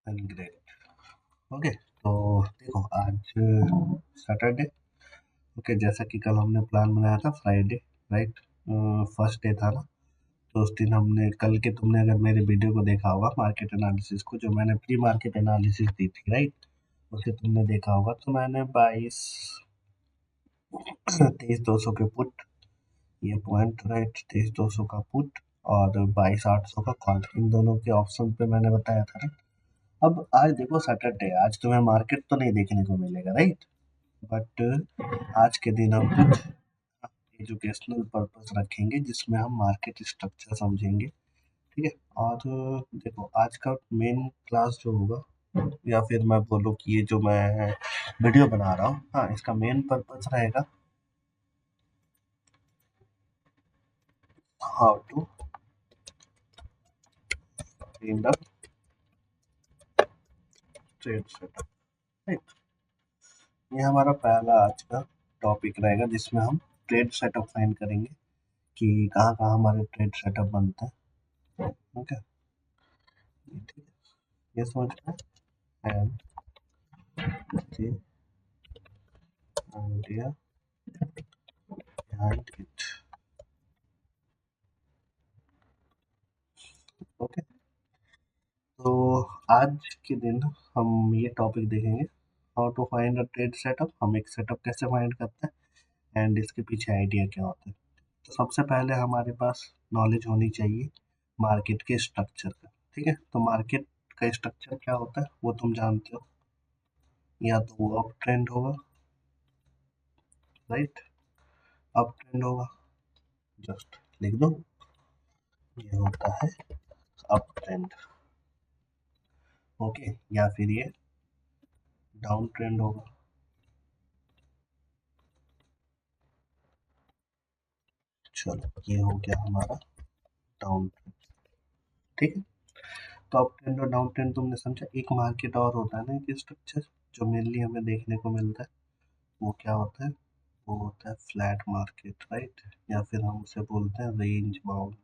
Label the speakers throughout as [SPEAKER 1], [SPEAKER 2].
[SPEAKER 1] And great. Okay, तो देखो आज सैटरडे। ओके, जैसा कि कल हमने प्लान बनाया था फ्राइडे, राइट? फर्स्ट डे था ना, तो उस दिन हमने कल के तुमने अगर मेरे वीडियो को देखा होगा मार्केट एनालिसिस को, जो मैंने प्री मार्केट एनालिसिस दी थी, राइट? उसे तुमने देखा होगा। तो मैंने 23,200 के पुट, ये पॉइंट, राइट? 23,200 का पुट और 22,800 का कॉल, इन दोनों के ऑप्शन पे मैंने बताया था, राइट? अब आज देखो सैटरडे, आज तुम्हें मार्केट तो नहीं देखने को मिलेगा, राइट? बट आज के दिन हम कुछ एजुकेशनल पर्पस रखेंगे जिसमें हम मार्केट स्ट्रक्चर समझेंगे, ठीक है? और देखो आज का मेन क्लास जो होगा, या फिर मैं बोलूँ कि ये जो मैं वीडियो बना रहा हूँ, हाँ, इसका मेन पर्पस रहेगा how to in the trade setup, right? ये हमारा पहला आज का टॉपिक रहेगा जिसमें हम ट्रेड सेटअप फाइंड करेंगे कि कहाँ कहाँ हमारे ट्रेड सेटअप बनते हैं, ओके? ठीक है, ये समझ में and the idea behind it, okay? तो आज के दिन हम ये टॉपिक देखेंगे how to find a trade setup, हम एक सेटअप कैसे फाइंड करते हैं एंड इसके पीछे आइडिया क्या होता है। तो सबसे पहले हमारे पास नॉलेज होनी चाहिए मार्केट के स्ट्रक्चर का, ठीक है? तो मार्केट का स्ट्रक्चर क्या होता है वो तुम जानते हो, या तो वो अप ट्रेंड होगा, राइट? अप ट्रेंड होगा, जस्ट लिख दो, ये होता है अप ट्रेंड, ओके? या फिर ये डाउन ट्रेंड होगा, चलो ये हो गया हमारा डाउन ट्रेंड, ठीक है? तो अप ट्रेंड और डाउन ट्रेंड तुमने समझा। एक मार्केट और होता है ना, एक स्ट्रक्चर जो मेनली हमें देखने को मिलता है, वो क्या होता है? वो होता है फ्लैट मार्केट, राइट? या फिर हम उसे बोलते हैं रेंज बाउंड,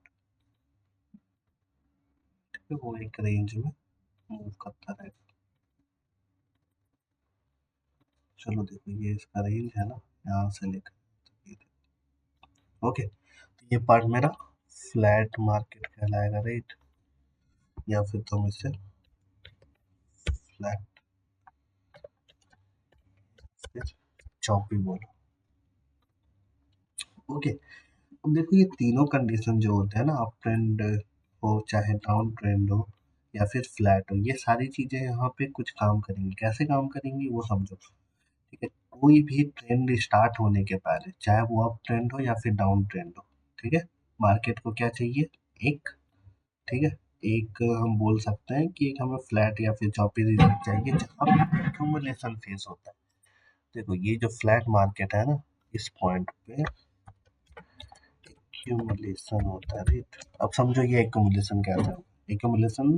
[SPEAKER 1] ठीक है? वो एक रेंज में मूव करता रहेगा। चलो देखो, ये इसका रेंज है ना, यहाँ से लेकर तो ये ओके, तो ये पार्ट मेरा फ्लैट मार्केट कहलाएगा, राइट? या फिर तुम इसे फ्लैट चौपी बोलो, ओके? अब देखो ये तीनों कंडीशन जो होते हैं ना, अप ट्रेंड हो चाहे डाउन ट्रेंड हो या फिर फ्लैट हो, ये सारी चीजें यहाँ पे कुछ काम करेंगी। कैसे काम करेंगी वो समझो, ठीक है? कोई भी ट्रेंड स्टार्ट होने के पहले, चाहे वो अप ट्रेंड हो या फिर डाउन ट्रेंड हो, ठीक है, मार्केट को क्या चाहिए? एक, ठीक है, एक हम बोल सकते हैं कि एक हमें फ्लैट या फिर चौपी रीजन चाहिए जहाँ पे एक्यूमुलेशन फेस होता है। देखो ये जो फ्लैट मार्केट है ना, इस पॉइंट पे एक्यूमुलेशन होता है, राइट? अब समझो ये एक्यूमुलेशन क्या था। एक्यूमुलेशन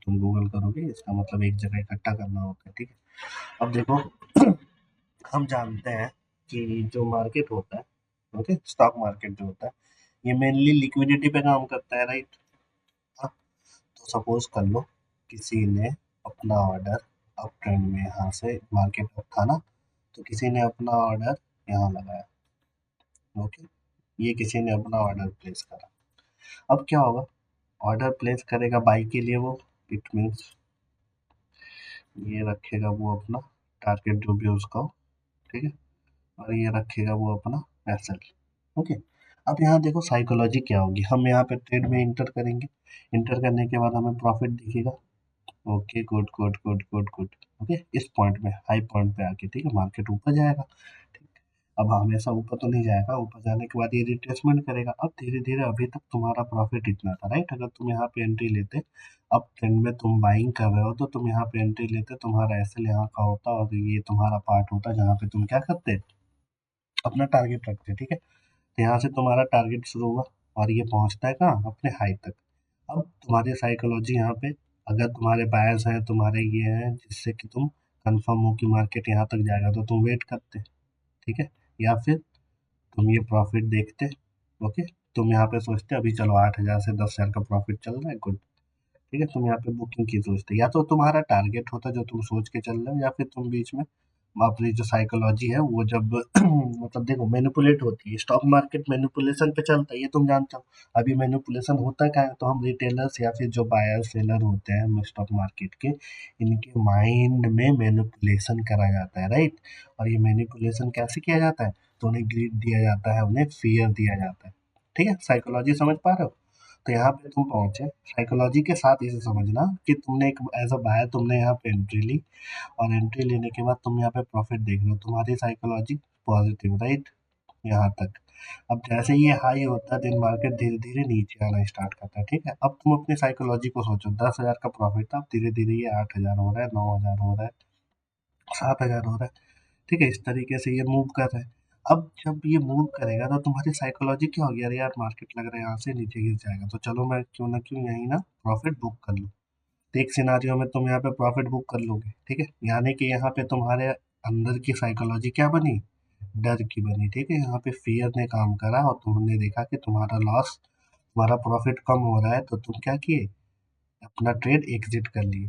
[SPEAKER 1] तुम गूगल करोगे, इसका मतलब एक जगह इकट्ठा करना होता है, ठीक है? अब देखो हम जानते हैं कि जो मार्केट होता है, ओके, स्टॉक मार्केट जो होता है, ये मेनली लिक्विडिटी पे काम करता है, राइट? हाँ, तो सपोज कर लो किसी ने अपना ऑर्डर अप ट्रेंड में, यहाँ से मार्केट अप था ना, तो किसी ने अपना ऑर्डर यहाँ लगाया, ओके? ये किसी ने अपना ऑर्डर प्लेस करा। अब क्या होगा? ऑर्डर प्लेस करेगा बाई के लिए वो, इट मीन्स ये रखेगा वो अपना टारगेट जो भी उसका हो, ठीक है? और ये रखेगा वो अपना एसएल, ओके? अब यहाँ देखो साइकोलॉजी क्या होगी, हम यहाँ पे ट्रेड में इंटर करेंगे, इंटर करने के बाद हमें प्रॉफिट दिखेगा, okay, good good good good good, okay? इस पॉइंट में, हाई पॉइंट पे आके, ठीक है, मार्केट ऊपर जाएगा, ठीक? अब हमेशा ऊपर तो नहीं जाएगा, ऊपर जाने के बाद ये रिट्रेसमेंट करेगा। अब धीरे धीरे, अभी तक तुम्हारा प्रॉफिट इतना था, राइट? अगर तुम यहाँ पे एंट्री लेते, अब ट्रेंड में तुम बाइंग कर रहे हो तो तुम यहाँ पे एंट्री लेते, तुम्हारा एसएल यहाँ का होता और ये तुम्हारा पार्ट होता जहाँ पे तुम क्या करते, अपना टारगेट रखते, ठीक है? तो यहाँ से तुम्हारा टारगेट शुरू हुआ और ये पहुँचता है कहाँ? अपने हाई तक। अब तुम्हारी साइकोलॉजी यहाँ पे, अगर तुम्हारे बायर्स हैं, तुम्हारे ये हैं जिससे कि तुम कंफर्म हो कि मार्केट यहाँ तक जाएगा, तो तुम वेट करते, ठीक है? या फिर तुम ये प्रॉफिट देखते, ओके? तुम यहाँ पे सोचते अभी चलो 8,000 से 10,000 का प्रॉफिट चल रहा है, गुड, ठीक है, तुम यहाँ पे बुकिंग की सोचते, या तो तुम्हारा टारगेट होता जो तुम सोच के चल रहे हो, या फिर तुम बीच में अपनी जो साइकोलॉजी है वो जब मतलब देखो मैनिपुलेट होती है, स्टॉक मार्केट मैनिपुलेशन पे चलता है, ये तुम जानते हो। अभी मैनिपुलेशन होता क्या है, तो हम रिटेलर्स या फिर जो बायर सेलर होते हैं स्टॉक मार्केट के, इनके माइंड में मैनिपुलेशन करा जाता है, राइट। और ये मैनिपुलेशन कैसे किया जाता है, तो उन्हें ग्रीड दिया जाता है, उन्हें फियर दिया जाता है, ठीक है, साइकोलॉजी समझ पा रहे हो। तो यहाँ पे तुम पहुंचे साइकोलॉजी के साथ, इसे समझना कि तुमने एक एज अ बायर तुमने यहाँ पे एंट्री ली, और एंट्री लेने के बाद तुम यहाँ पे प्रॉफिट देख रहे हो, तुम्हारी साइकोलॉजी पॉजिटिव, राइट, यहाँ तक। अब जैसे ये हाई होता है, दिन मार्केट धीरे धीरे नीचे आना स्टार्ट करता है, ठीक है। अब तुम अपनी साइकोलॉजी को सोचो, 10,000 का प्रॉफिट था, अब धीरे धीरे ये 8,000 हो रहा है, 9,000 हो रहा है, 7,000 हो रहा है, ठीक है, इस तरीके से ये मूव कर रहा है। अब जब ये मूव करेगा तो तुम्हारी साइकोलॉजी क्या होगी, अरे यार मार्केट लग रहा है यहाँ से नीचे गिर जाएगा, तो चलो मैं क्यों ना क्यों यहीं ना प्रॉफिट बुक कर लूँ। तो एक सिनारियो में तुम यहाँ पे प्रॉफिट बुक कर लोगे, ठीक है, यानी कि यहाँ पे तुम्हारे अंदर की साइकोलॉजी क्या बनी, डर की बनी, ठीक है, यहाँ पे फियर ने काम करा और तुमने देखा कि तुम्हारा लॉस, तुम्हारा प्रॉफिट कम हो रहा है, तो तुम क्या किए, अपना ट्रेड एग्जिट कर लिए,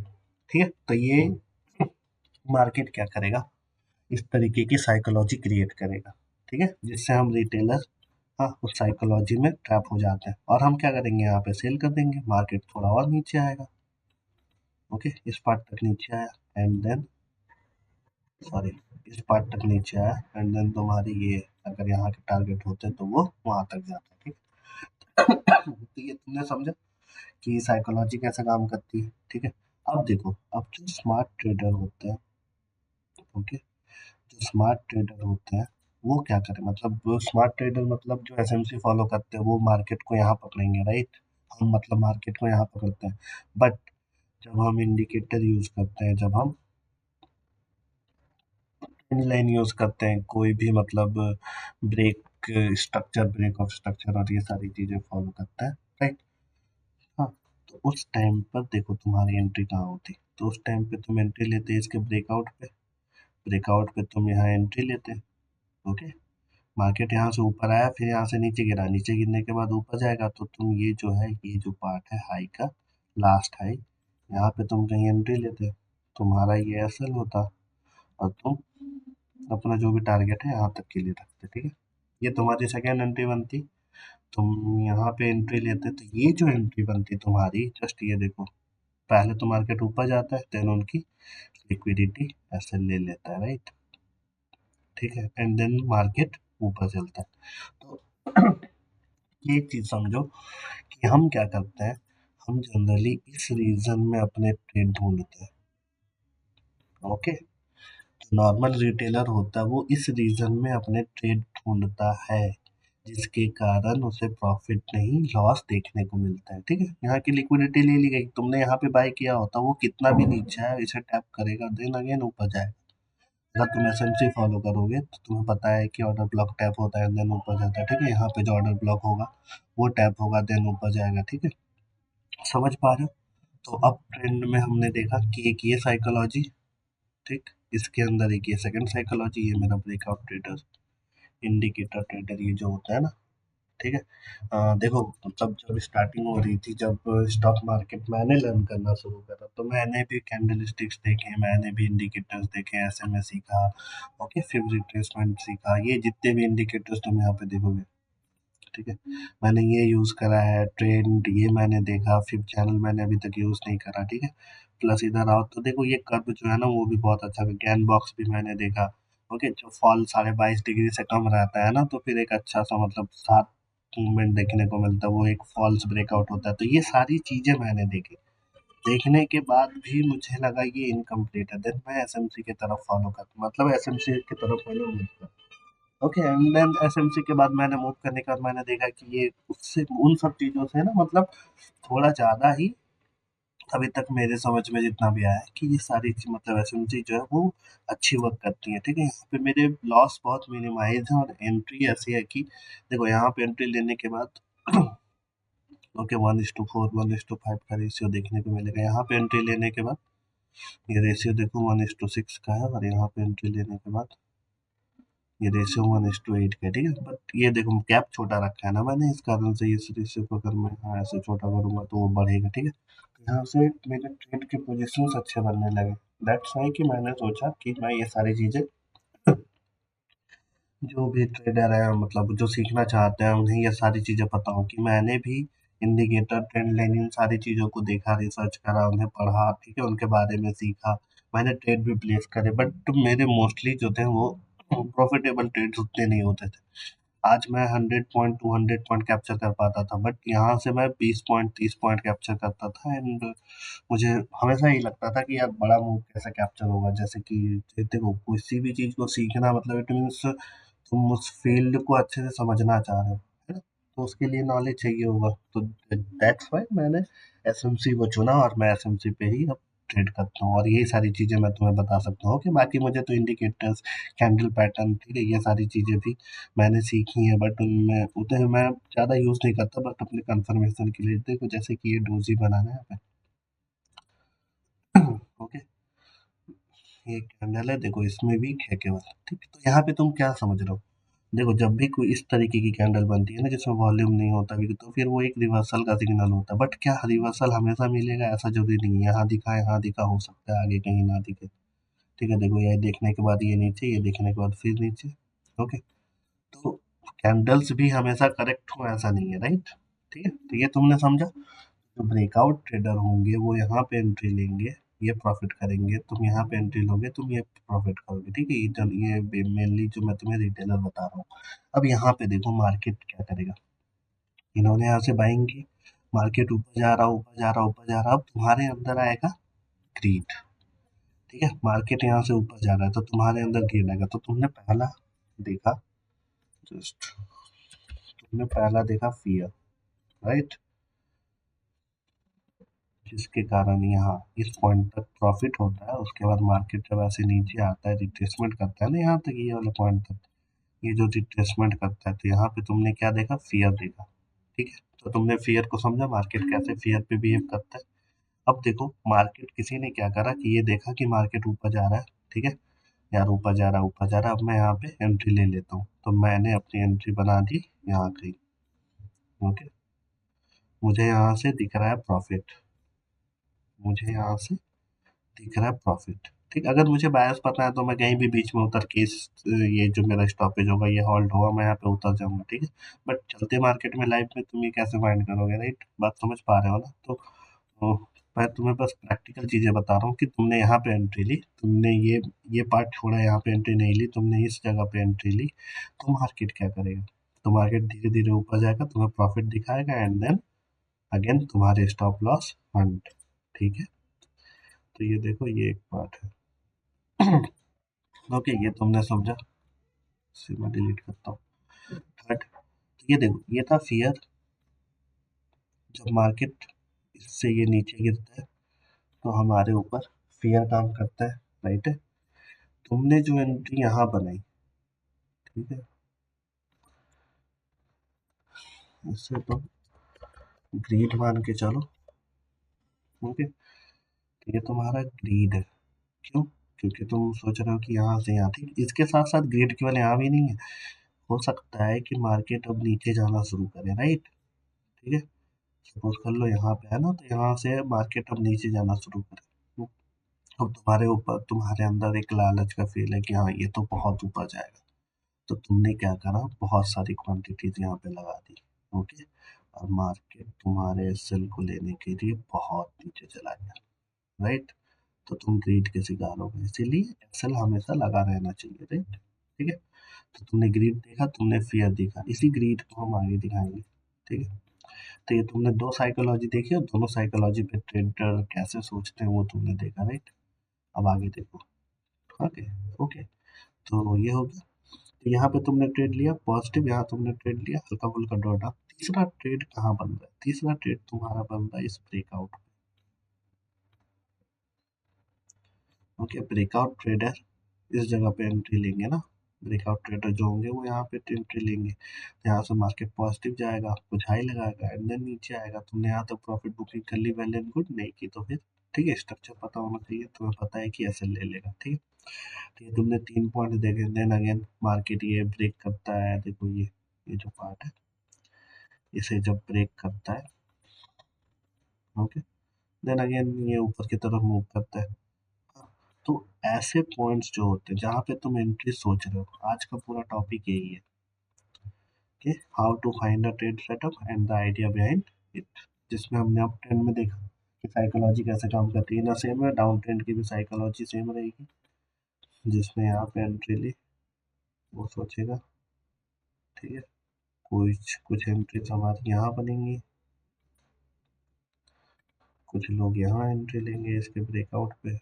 [SPEAKER 1] ठीक है। तो ये मार्केट क्या करेगा, इस तरीके की साइकोलॉजी क्रिएट करेगा, ठीक है, जिससे हम रिटेलर हाँ उस साइकोलॉजी में ट्रैप हो जाते हैं, और हम क्या करेंगे, यहाँ पे सेल कर देंगे, मार्केट थोड़ा और नीचे आएगा, ओके, इस पार्ट तक नीचे आया एंड देन सॉरी इस पार्ट तक नीचे आया एंड देन तुम्हारी ये अगर यहाँ के टारगेट होते तो वो वहां तक जाता, ठीक है। तो ये तुमने समझा कि साइकोलॉजी कैसे काम करती है, ठीक है। अब देखो, अब जो स्मार्ट ट्रेडर होते हैं, ओके, जो स्मार्ट ट्रेडर होते हैं वो क्या करें, मतलब स्मार्ट ट्रेडर मतलब जो एसएमसी फॉलो करते हैं वो मार्केट को यहाँ पकड़ेंगे, राइट। हम मतलब मार्केट को यहाँ पकड़ते हैं, बट जब हम इंडिकेटर यूज करते हैं, जब हम लाइन यूज करते हैं, कोई भी मतलब break structure, break of structure और ये सारी चीजें फॉलो करता है, राइट। हाँ, तो उस टाइम पर देखो तुम्हारी एंट्री कहाँ होती, तो उस टाइम पे तुम एंट्री लेते हैं इसके ब्रेकआउट पे, ब्रेकआउट पे तुम यहाँ एंट्री लेते हैं, ओके। मार्केट यहाँ से ऊपर आया, फिर यहाँ से नीचे गिरा, नीचे गिरने के बाद ऊपर जाएगा, तो तुम ये जो है, ये जो पार्ट है हाई का, लास्ट हाई, यहाँ पे तुम कहीं एंट्री लेते, तुम्हारा ये एसएल होता, और तुम अपना जो भी टारगेट है यहाँ तक के लिए रखते, ठीक है। ये तुम्हारी सेकेंड एंट्री बनती, तुम यहाँ पे एंट्री लेते, तो ये जो एंट्री बनती तुम्हारी, जस्ट ये देखो, पहले तो मार्केट ऊपर जाता है, देन उनकी लिक्विडिटी एसएल ले लेता है, राइट, ठीक है, एंड देन मार्केट ऊपर चलता है। तो ये एक चीज समझो कि हम क्या करते हैं, हम जनरली इस रीजन में अपने ट्रेड ढूंढते हैं, ओके। नॉर्मल रिटेलर होता है वो इस रीजन में अपने ट्रेड ढूंढता है, जिसके कारण उसे प्रॉफिट नहीं लॉस देखने को मिलता है, ठीक है। यहाँ की लिक्विडिटी ले ली गई, तुमने यहाँ पे बाय किया होता, वो कितना भी नीचे है इसे टैप करेगा, देन अगेन ऊपर जाएगा। अगर तुम एसएमसी फॉलो करोगे तो तुम्हें पता है कि ऑर्डर ब्लॉक टैप होता है देन ऊपर जाता है, ठीक है, यहाँ पे जो ऑर्डर ब्लॉक होगा वो टैप होगा देन ऊपर जाएगा, ठीक है, समझ पा रहे हो। तो अब ट्रेंड में हमने देखा कि एक ये साइकोलॉजी, ठीक, इसके अंदर एक ये सेकंड साइकोलॉजी, ये मेरा ब्रेकआउट ट्रेडर, इंडिकेटर ट्रेडर, ये जो होता है ना, ठीक है। देखो, मतलब जब स्टार्टिंग हो रही थी, जब स्टॉक मार्केट मैंने लर्न करना शुरू करा, तो मैंने भी कैंडल स्टिक्स देखे, मैंने भी इंडिकेटर्स देखे, एसएमए सीखा, ओके, फिर रिट्रेसमेंट सीखा, ये जितने भी इंडिकेटर्स तुम यहाँ पे देखोगे, ठीक है, मैंने ये यूज़ करा है, ट्रेंड ये मैंने देखा, फिर चैनल मैंने अभी तक यूज़ नहीं करा, ठीक है। प्लस इधर आओ तो देखो ये कर्व जो है ना वो भी बहुत अच्छा है, गैन बॉक्स भी मैंने देखा, ओके, जो फॉल 22.5 डिग्री से कम रहता है ना, तो फिर एक अच्छा सा मतलब सात मूवमेंट देखने को मिलता है, वो एक फॉल्स ब्रेकआउट होता है, तो ये सारी चीज़ें मैंने देखी। देखने के बाद भी मुझे लगा ये इनकम्प्लीट है, देन मैं एसएमसी की तरफ फॉलो करता, मतलब एसएमसी की तरफ मैंने मूव किया, ओके, एंड देन एसएमसी के बाद मैंने मूव करने के बाद मैंने देखा कि ये उससे उन सब चीज़ों से ना मतलब थोड़ा ज़्यादा ही अभी तक मेरे समझ में जितना भी आया है कि ये सारी चीज़ मतलब एसएमसी जो है वो अच्छी वर्क करती है, ठीक है। यहाँ पे मेरे लॉस बहुत मिनिमाइज है, और एंट्री ऐसी है कि देखो यहाँ पे एंट्री लेने के बाद ओके 1:4 1:5 का रेशियो देखने को मिलेगा, यहाँ पे एंट्री लेने के बाद ये रेशियो देखो 1:6 का है, और यहाँ पे एंट्री लेने के बाद ये रेशियो 1:8 का है, ठीक है। बट ये देखो गैप छोटा रखा है ना मैंने, इस कारण से इस रेशियो को अगर मैं हाँ ऐसे छोटा करूंगा तो वो बढ़ेगा, ठीक है। यहाँ से मेरे ट्रेड के पोजीशंस अच्छे बनने लगे। दैट्स वाई कि मैंने सोचा कि मैं ये सारी चीजें जो भी ट्रेडर है मतलब जो सीखना चाहते हैं उन्हें ये सारी चीजें पता हो, कि मैंने भी इंडिकेटर ट्रेंड लाइन इन सारी चीजों को देखा, रिसर्च करा, उन्हें पढ़ा, ठीक है, उनके बारे में सीखा, मैंने ट्रेड भी प्लेस करे, बट मेरे मोस्टली जो थे वो प्रॉफिटेबल ट्रेड्स उतने नहीं होते थे। आज मैं 100 पॉइंट 200 पॉइंट कैप्चर कर पाता था, बट यहाँ से मैं 20 पॉइंट 30 पॉइंट कैप्चर करता था। एंड मुझे हमेशा यही लगता था कि यार बड़ा मूव कैसे कैप्चर होगा, जैसे कि देखो किसी भी चीज को सीखना मतलब इट मीन्स तुम उस फील्ड को अच्छे से समझना चाह रहे हो, है ना, तो उसके लिए नॉलेज चाहिए होगा। तो दैट्स व्हाई मैंने एसएमसी को चुना और मैं एसएमसी पे ही अब ट्रेड करता हूँ, और यही सारी चीजें मैं तुम्हें बता सकता हूँ। कि बाकी मुझे तो इंडिकेटर्स, कैंडल पैटर्न, ठीक है, ये सारी चीजें भी मैंने सीखी है, बट उनमें उतने मैं ज़्यादा यूज़ नहीं करता, बट अपने कंफर्मेशन के लिए देखो, जैसे कि ये डोजी बनाना है यहाँ पे ओके, ये कैंडल है, देखो इसमें भी है केवल, ठीक है। तो यहाँ पे तुम क्या समझ रहे हो, देखो जब भी कोई इस तरीके की कैंडल बनती है ना जिसमें वॉल्यूम नहीं होता भी, तो फिर वो एक रिवर्सल का सिग्नल होता है। बट क्या रिवर्सल हमेशा मिलेगा, ऐसा जरूरी नहीं है, यहाँ दिखा हो सकता है, आगे कहीं ना दिखे, ठीक है। देखो ये देखने के बाद ये नीचे, ये देखने के बाद फिर नीचे, ओके। तो कैंडल्स भी हमेशा करेक्ट हो ऐसा नहीं है, राइट, ठीक है। तो ये तुमने समझा। जो ब्रेकआउट ट्रेडर होंगे वो यहाँ पे एंट्री लेंगे, ये प्रॉफिट करेंगे, तुम यहाँ पे एंट्री लोगे, तुम ये प्रॉफिट करोगे, ठीक है। ये मेनली जो मैं तुम्हें रिटेलर बता रहा हूँ। अब यहाँ पे देखो मार्केट क्या करेगा, इन्होंने यहाँ से बाइंग की, मार्केट ऊपर जा रहा, ऊपर जा रहा, ऊपर जा रहा, अब तुम्हारे अंदर आएगा ग्रीड, ठीक है। मार्केट यहाँ से ऊपर जा रहा है तो तुम्हारे अंदर ग्रीड आएगा। तो तुमने पहला देखा, जस्ट तुमने पहला देखा फियर, राइट, जिसके कारण यहाँ इस पॉइंट तक प्रॉफिट होता है। उसके बाद मार्केट जब ऐसे नीचे आता है, रिट्रेसमेंट करता है ना यहाँ तक, ये वाले पॉइंट तक, ये जो रिट्रेसमेंट करता है, तो यहाँ पे तुमने क्या देखा, फियर देखा, ठीक है। तो तुमने फियर को समझा, मार्केट कैसे फियर पे बिहेव करता है। अब देखो मार्केट किसी ने क्या करा कि ये देखा कि मार्केट ऊपर जा रहा है, ठीक है, यार ऊपर जा रहा है, ऊपर जा रहा है, अब मैं यहाँ पे एंट्री ले लेता हूँ। तो मैंने अपनी एंट्री बना दी यहाँ कहीं, ओके। मुझे यहाँ से दिख रहा है प्रॉफिट, मुझे यहाँ से दिख रहा है प्रॉफिट, ठीक। अगर मुझे बायस पता है तो मैं कहीं भी बीच में उतर के ये जो मेरा स्टॉपेज होगा, ये हॉल्ट होगा, मैं यहाँ पे उतर जाऊंगा, ठीक है। बट चलते मार्केट में लाइफ में तुम ये कैसे फाइंड करोगे, राइट, बात समझ पा रहे हो ना। तो मैं तुम्हें बस प्रैक्टिकल चीजें बता रहा हूँ कि तुमने यहाँ पे एंट्री ली, तुमने ये पार्ट छोड़ा, यहाँ पे एंट्री नहीं ली, तुमने इस जगह पे एंट्री ली, तो मार्केट क्या करेगा, तो मार्केट धीरे धीरे ऊपर जाएगा, तुम्हें प्रॉफिट दिखाएगा, एंड देन अगेन तुम्हारे स्टॉप लॉस हंट, ठीक है। तो ये देखो ये एक पार्ट है ओके, ये तुमने समझा, इसे मैं डिलीट करता हूँ। थर्ड, ये देखो ये था फियर, जब मार्केट इससे ये नीचे गिरता है तो हमारे ऊपर फियर काम करता है, राइट है। तुमने जो एंट्री यहाँ बनाई, ठीक है, इससे तुम ग्रीड मान के चलो, ओके। तो ये तुम्हारा ग्रीड है, क्यों, क्योंकि तुम सोच रहे हो कि यहाँ से यहाँ, ठीक। इसके साथ साथ ग्रीड केवल यहाँ भी नहीं है, हो सकता है कि मार्केट अब नीचे जाना शुरू करे, राइट, ठीक है। सपोज कर लो यहाँ पे है ना, तो यहाँ से मार्केट अब नीचे जाना शुरू करे, अब तुम्हारे ऊपर, तुम्हारे अंदर एक लालच का फील है कि हाँ ये तो बहुत ऊपर जाएगा, तो तुमने क्या करा, बहुत सारी क्वांटिटीज यहाँ पे लगा दी, ओके। और मार्केट तुम्हारे सेल को लेने के लिए बहुत नीचे चला गया, राइट। तो तुम ग्रीड के शिकार हो गए, इसीलिए एक्सेल हमेशा लगा रहना चाहिए, राइट, ठीक है। तो तुमने ग्रीड देखा, तुमने फियर देखा, इसी ग्रीड को हम आगे दिखाएंगे, ठीक है। तो ये तुमने दो साइकोलॉजी देखी, और दोनों साइकोलॉजी पे ट्रेडर कैसे सोचते हैं वो तुमने देखा, राइट। अब आगे देखो, ओके, ओके। तो ये हो गया, तो यहाँ पे तुमने ट्रेड लिया पॉजिटिव, यहाँ तुमने ट्रेड लिया हल्का फुल्का डॉट। तीसरा ट्रेड कहाँ बन रहा है, तीसरा ट्रेड तुम्हारा बन रहा है इस ब्रेकआउट, ओके। ब्रेकआउट ट्रेडर इस जगह पे एंट्री लेंगे ना, ब्रेकआउट ट्रेडर जो होंगे वो यहाँ पे एंट्री लेंगे, यहाँ से मार्केट पॉजिटिव जाएगा, कुछ हाई लगाएगा, एंड देन नीचे आएगा। तुमने यहाँ तक प्रॉफिट बुकिंग कर ली, वेल एंड गुड, नहीं की तो फिर ठीक है, स्ट्रक्चर पता होना चाहिए, तुम्हें पता है कि ऐसे ले लेगा। ठीक है, तो ये तुमने 3 पॉइंट देखे। देन अगेन मार्केट ये ब्रेक करता है, देखो ये जो पार्ट है, इसे जब ब्रेक करता है, ओके, देन अगेन ये ऊपर की तरफ मूव करता है। तो ऐसे पॉइंट्स जो होते हैं जहाँ पे तुम एंट्री सोच रहे हो, आज का पूरा टॉपिक यही है कि how to find a trade setup and the idea behind it, जिसमें हमने अब ट्रेंड में देखा कि साइकोलॉजी कैसे काम करती है ना। सेम है, डाउन ट्रेंड की भी साइकोलॉजी सेम रहेगी, जिसमें यहाँ पे एंट्री ली, वो सोचेगा, ठीक है, कुछ कुछ एंट्रीज हमारी यहाँ बनेंगी, कुछ लोग यहाँ एंट्री लेंगे इसके ब्रेकआउट पे,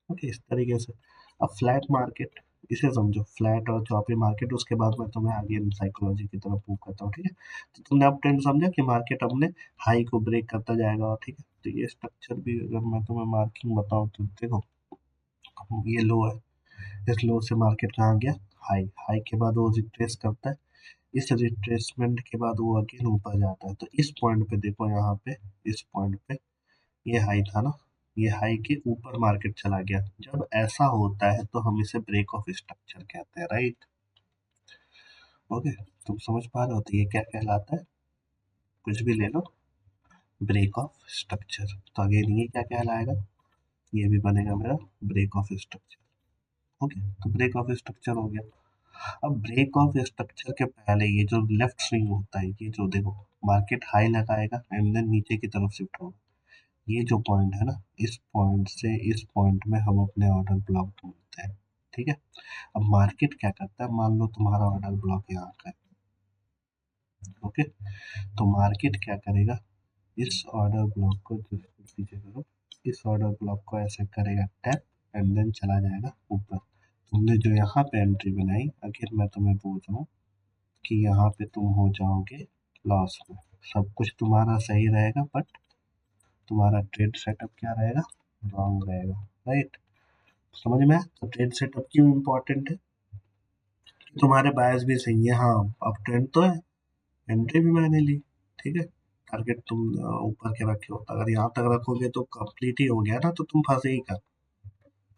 [SPEAKER 1] ओके, इस तरीके से। अब फ्लैट मार्केट, इसे समझो फ्लैट और चॉपी मार्केट, उसके बाद मैं तुम्हें आगे साइकोलॉजी की तरफ मूव करता हूँ। ठीक है, तो तुमने अब ट्रेंड समझा कि मार्केट अपने हाई को ब्रेक करता जाएगा, और ठीक है, तो ये स्ट्रक्चर भी अगर मैं तुम्हें मार्किंग बताऊँ तो देखो, ये लो है, इस लो से मार्केट कहाँ गया, हाई, हाई के बाद वो रिट्रेस करता है, इस रिट्रेसमेंट के बाद वो अगेन ऊपर जाता है। तो इस पॉइंट पे देखो, यहाँ पे इस पॉइंट पे ये हाई था ना, ये हाई के ऊपर मार्केट चला गया। जब ऐसा होता है तो हम इसे ब्रेक ऑफ स्ट्रक्चर कहते हैं, राइट। ओके, तुम समझ पा रहे हो, तो ये क्या कहलाता है, कुछ भी ले लो, ब्रेक ऑफ स्ट्रक्चर। तो अगेन ये क्या कहलाएगा, ये भी बनेगा मेरा ब्रेक ऑफ स्ट्रक्चर। ओके, तो ब्रेक ऑफ स्ट्रक्चर हो गया। अब ब्रेक ऑफ स्ट्रक्चर के पहले ये जो लेफ्ट स्विंग होता है, ये जो देखो मार्केट हाई लगाएगा एंड देन नीचे की तरफ शिफ्ट होगा, ये जो पॉइंट है ना, इस पॉइंट से इस पॉइंट में हम अपने ऑर्डर ब्लॉक ढूंढते हैं। ठीक है, अब मार्केट क्या करता है, मान लो तुम्हारा ऑर्डर ब्लॉक यहाँ का है, ओके, तो मार्केट क्या करेगा, इस ऑर्डर ब्लॉक को पीछे करो, इस ऑर्डर ब्लॉक को ऐसे करेगा टैप एंड देन चला जाएगा ऊपर। तुमने जो यहाँ पे एंट्री बनाई, अगर मैं तुम्हें पूछ रहा हूँ कि यहाँ पे तुम हो जाओगे लॉस में, सब कुछ तुम्हारा सही रहेगा बट तुम्हारा ट्रेड सेटअप क्या रहेगा, रॉन्ग रहेगा, राइट। समझ में आया? तो ट्रेड सेटअप क्यों इम्पोर्टेंट है, कि तुम्हारे बायस भी सही है, हाँ अब ट्रेंड तो है, एंट्री भी मैंने ली, ठीक है, टारगेट तुम ऊपर के रखे हो, तो अगर यहाँ तक रखोगे तो कंप्लीट ही हो गया ना, तो तुम फंसे ही कर।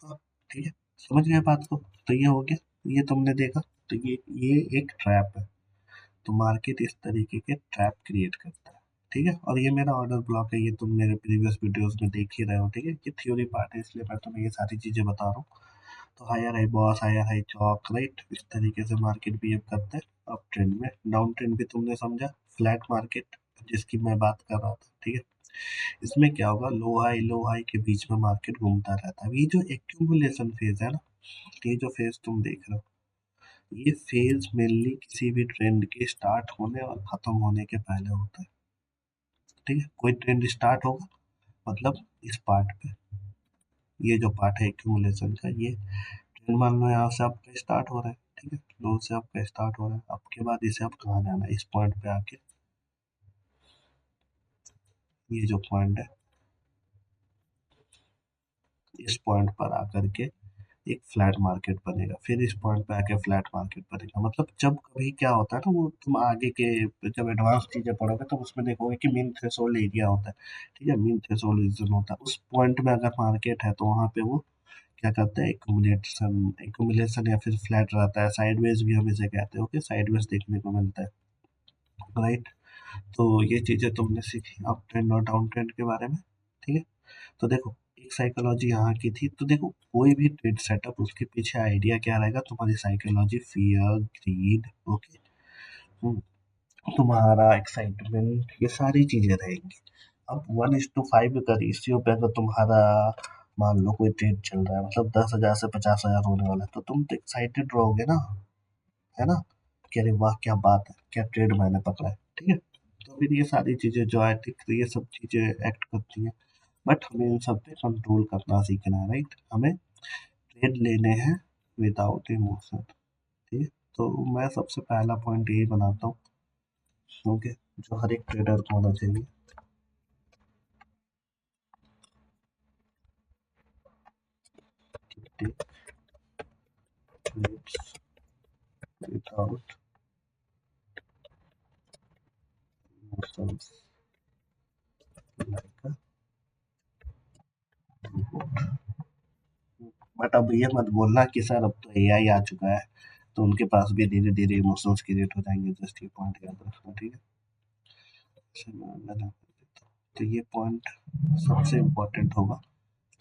[SPEAKER 1] हाँ, ठीक है, समझ गए बात को। तो ये हो गया, ये तुमने देखा, तो ये एक ट्रैप है। तो मार्केट इस तरीके के ट्रैप क्रिएट करता है, ठीक है, और ये मेरा ऑर्डर ब्लॉक है, ये तुम मेरे प्रीवियस वीडियोस में देख ही रहे हो, ठीक है, ये थ्योरी पार्ट है, इसलिए मैं तुम्हें ये सारी चीजें बता रहा हूँ। तो higher high boss, higher high चौक, राइट, इस तरीके से मार्केट बिहेव करता है। अप ट्रेंड में, डाउन ट्रेंड भी तुमने समझा, फ्लैट मार्केट जिसकी मैं बात कर रहा था, ठीक है, इसमें क्या होगा, लो हाई के बीच में मार्केट घूमता रहता है। ये जो एक्यूमुलेशन फेज है ना, ये जो फेज तुम देख रहे हो, ये फेज मेनली किसी भी ट्रेंड के स्टार्ट होने और खत्म होने के पहले होता है। ठीक है, कोई ट्रेंड स्टार्ट होगा मतलब इस पार्ट पे, ये जो पार्ट है एक्यूमुलेशन का, ये ट्रेंड मान लो यहाँ से आपका स्टार्ट हो रहा है, ठीक है, लो से आपका स्टार्ट हो रहा है, आपके बाद इसे आप कहाँ जाना है, इस पॉइंट पे आके, ये जो पॉइंट है, इस पॉइंट पर आकर के एक फ्लैट मार्केट बनेगा, फिर इस पॉइंट पे आके फ्लैट मार्केट बनेगा। मतलब जब कभी क्या होता है ना, वो तुम आगे के जब एडवांस चीजें पढ़ोगे तो उसमें देखोगे कि मीन थ्रेशोल्ड एरिया होता है, ठीक है, मीन थ्रेशोल्ड रीजन होता है, उस पॉइंट में अगर मार्केट है तो वहां पे वो क्या करता है, एक्यूमुलेशन या फिर फ्लैट रहता है, साइडवेज भी हम इसे कहते हैं, ओके, साइडवेज देखने को मिलता है, राइट। तो ये चीजें तुमने सीखी अप ट्रेंड और डाउन ट्रेंड के बारे में, ठीक है। तो देखो, एक साइकोलॉजी यहाँ की थी, तो देखो कोई भी ट्रेड सेटअप, उसके पीछे आइडिया क्या रहेगा, तुम्हारी साइकोलॉजी, फियर, ग्रीड, ओके, तुम्हारा एक्साइटमेंट, ये सारी चीजें रहेंगी। अब 1:5 का रेशियो पे अगर तुम्हारा मान लो कोई ट्रेड चल रहा है, मतलब 10,000 से 50,000 होने वाला है, तो तुम तो एक्साइटेड रहोगे ना, है ना, कि अरे वाह क्या बात है, क्या ट्रेड मैंने पकड़ा है, ठीक है। तो फिर ये सारी चीजें जो है, ये सब चीजें एक्ट करती हैं, बट हमें इन सब पे कंट्रोल करना सीखना है, राइट। हमें ट्रेड लेने हैं विदाउट इमोशन, ठीक है। तो मैं सबसे पहला पॉइंट यही बनाता हूँ, ओके, जो हर एक ट्रेडर को होना चाहिए, take trades without emotions, like but अब ये मत बोलना कि सर अब तो एआई आ चुका है तो उनके पास भी धीरे धीरे इमोशंस क्रिएट हो जाएंगे। जस्ट ये पॉइंट याद रखना, ठीक है। चलो, मैं ना कर देता हूँ। तो ये पॉइंट सबसे इम्पोर्टेंट होगा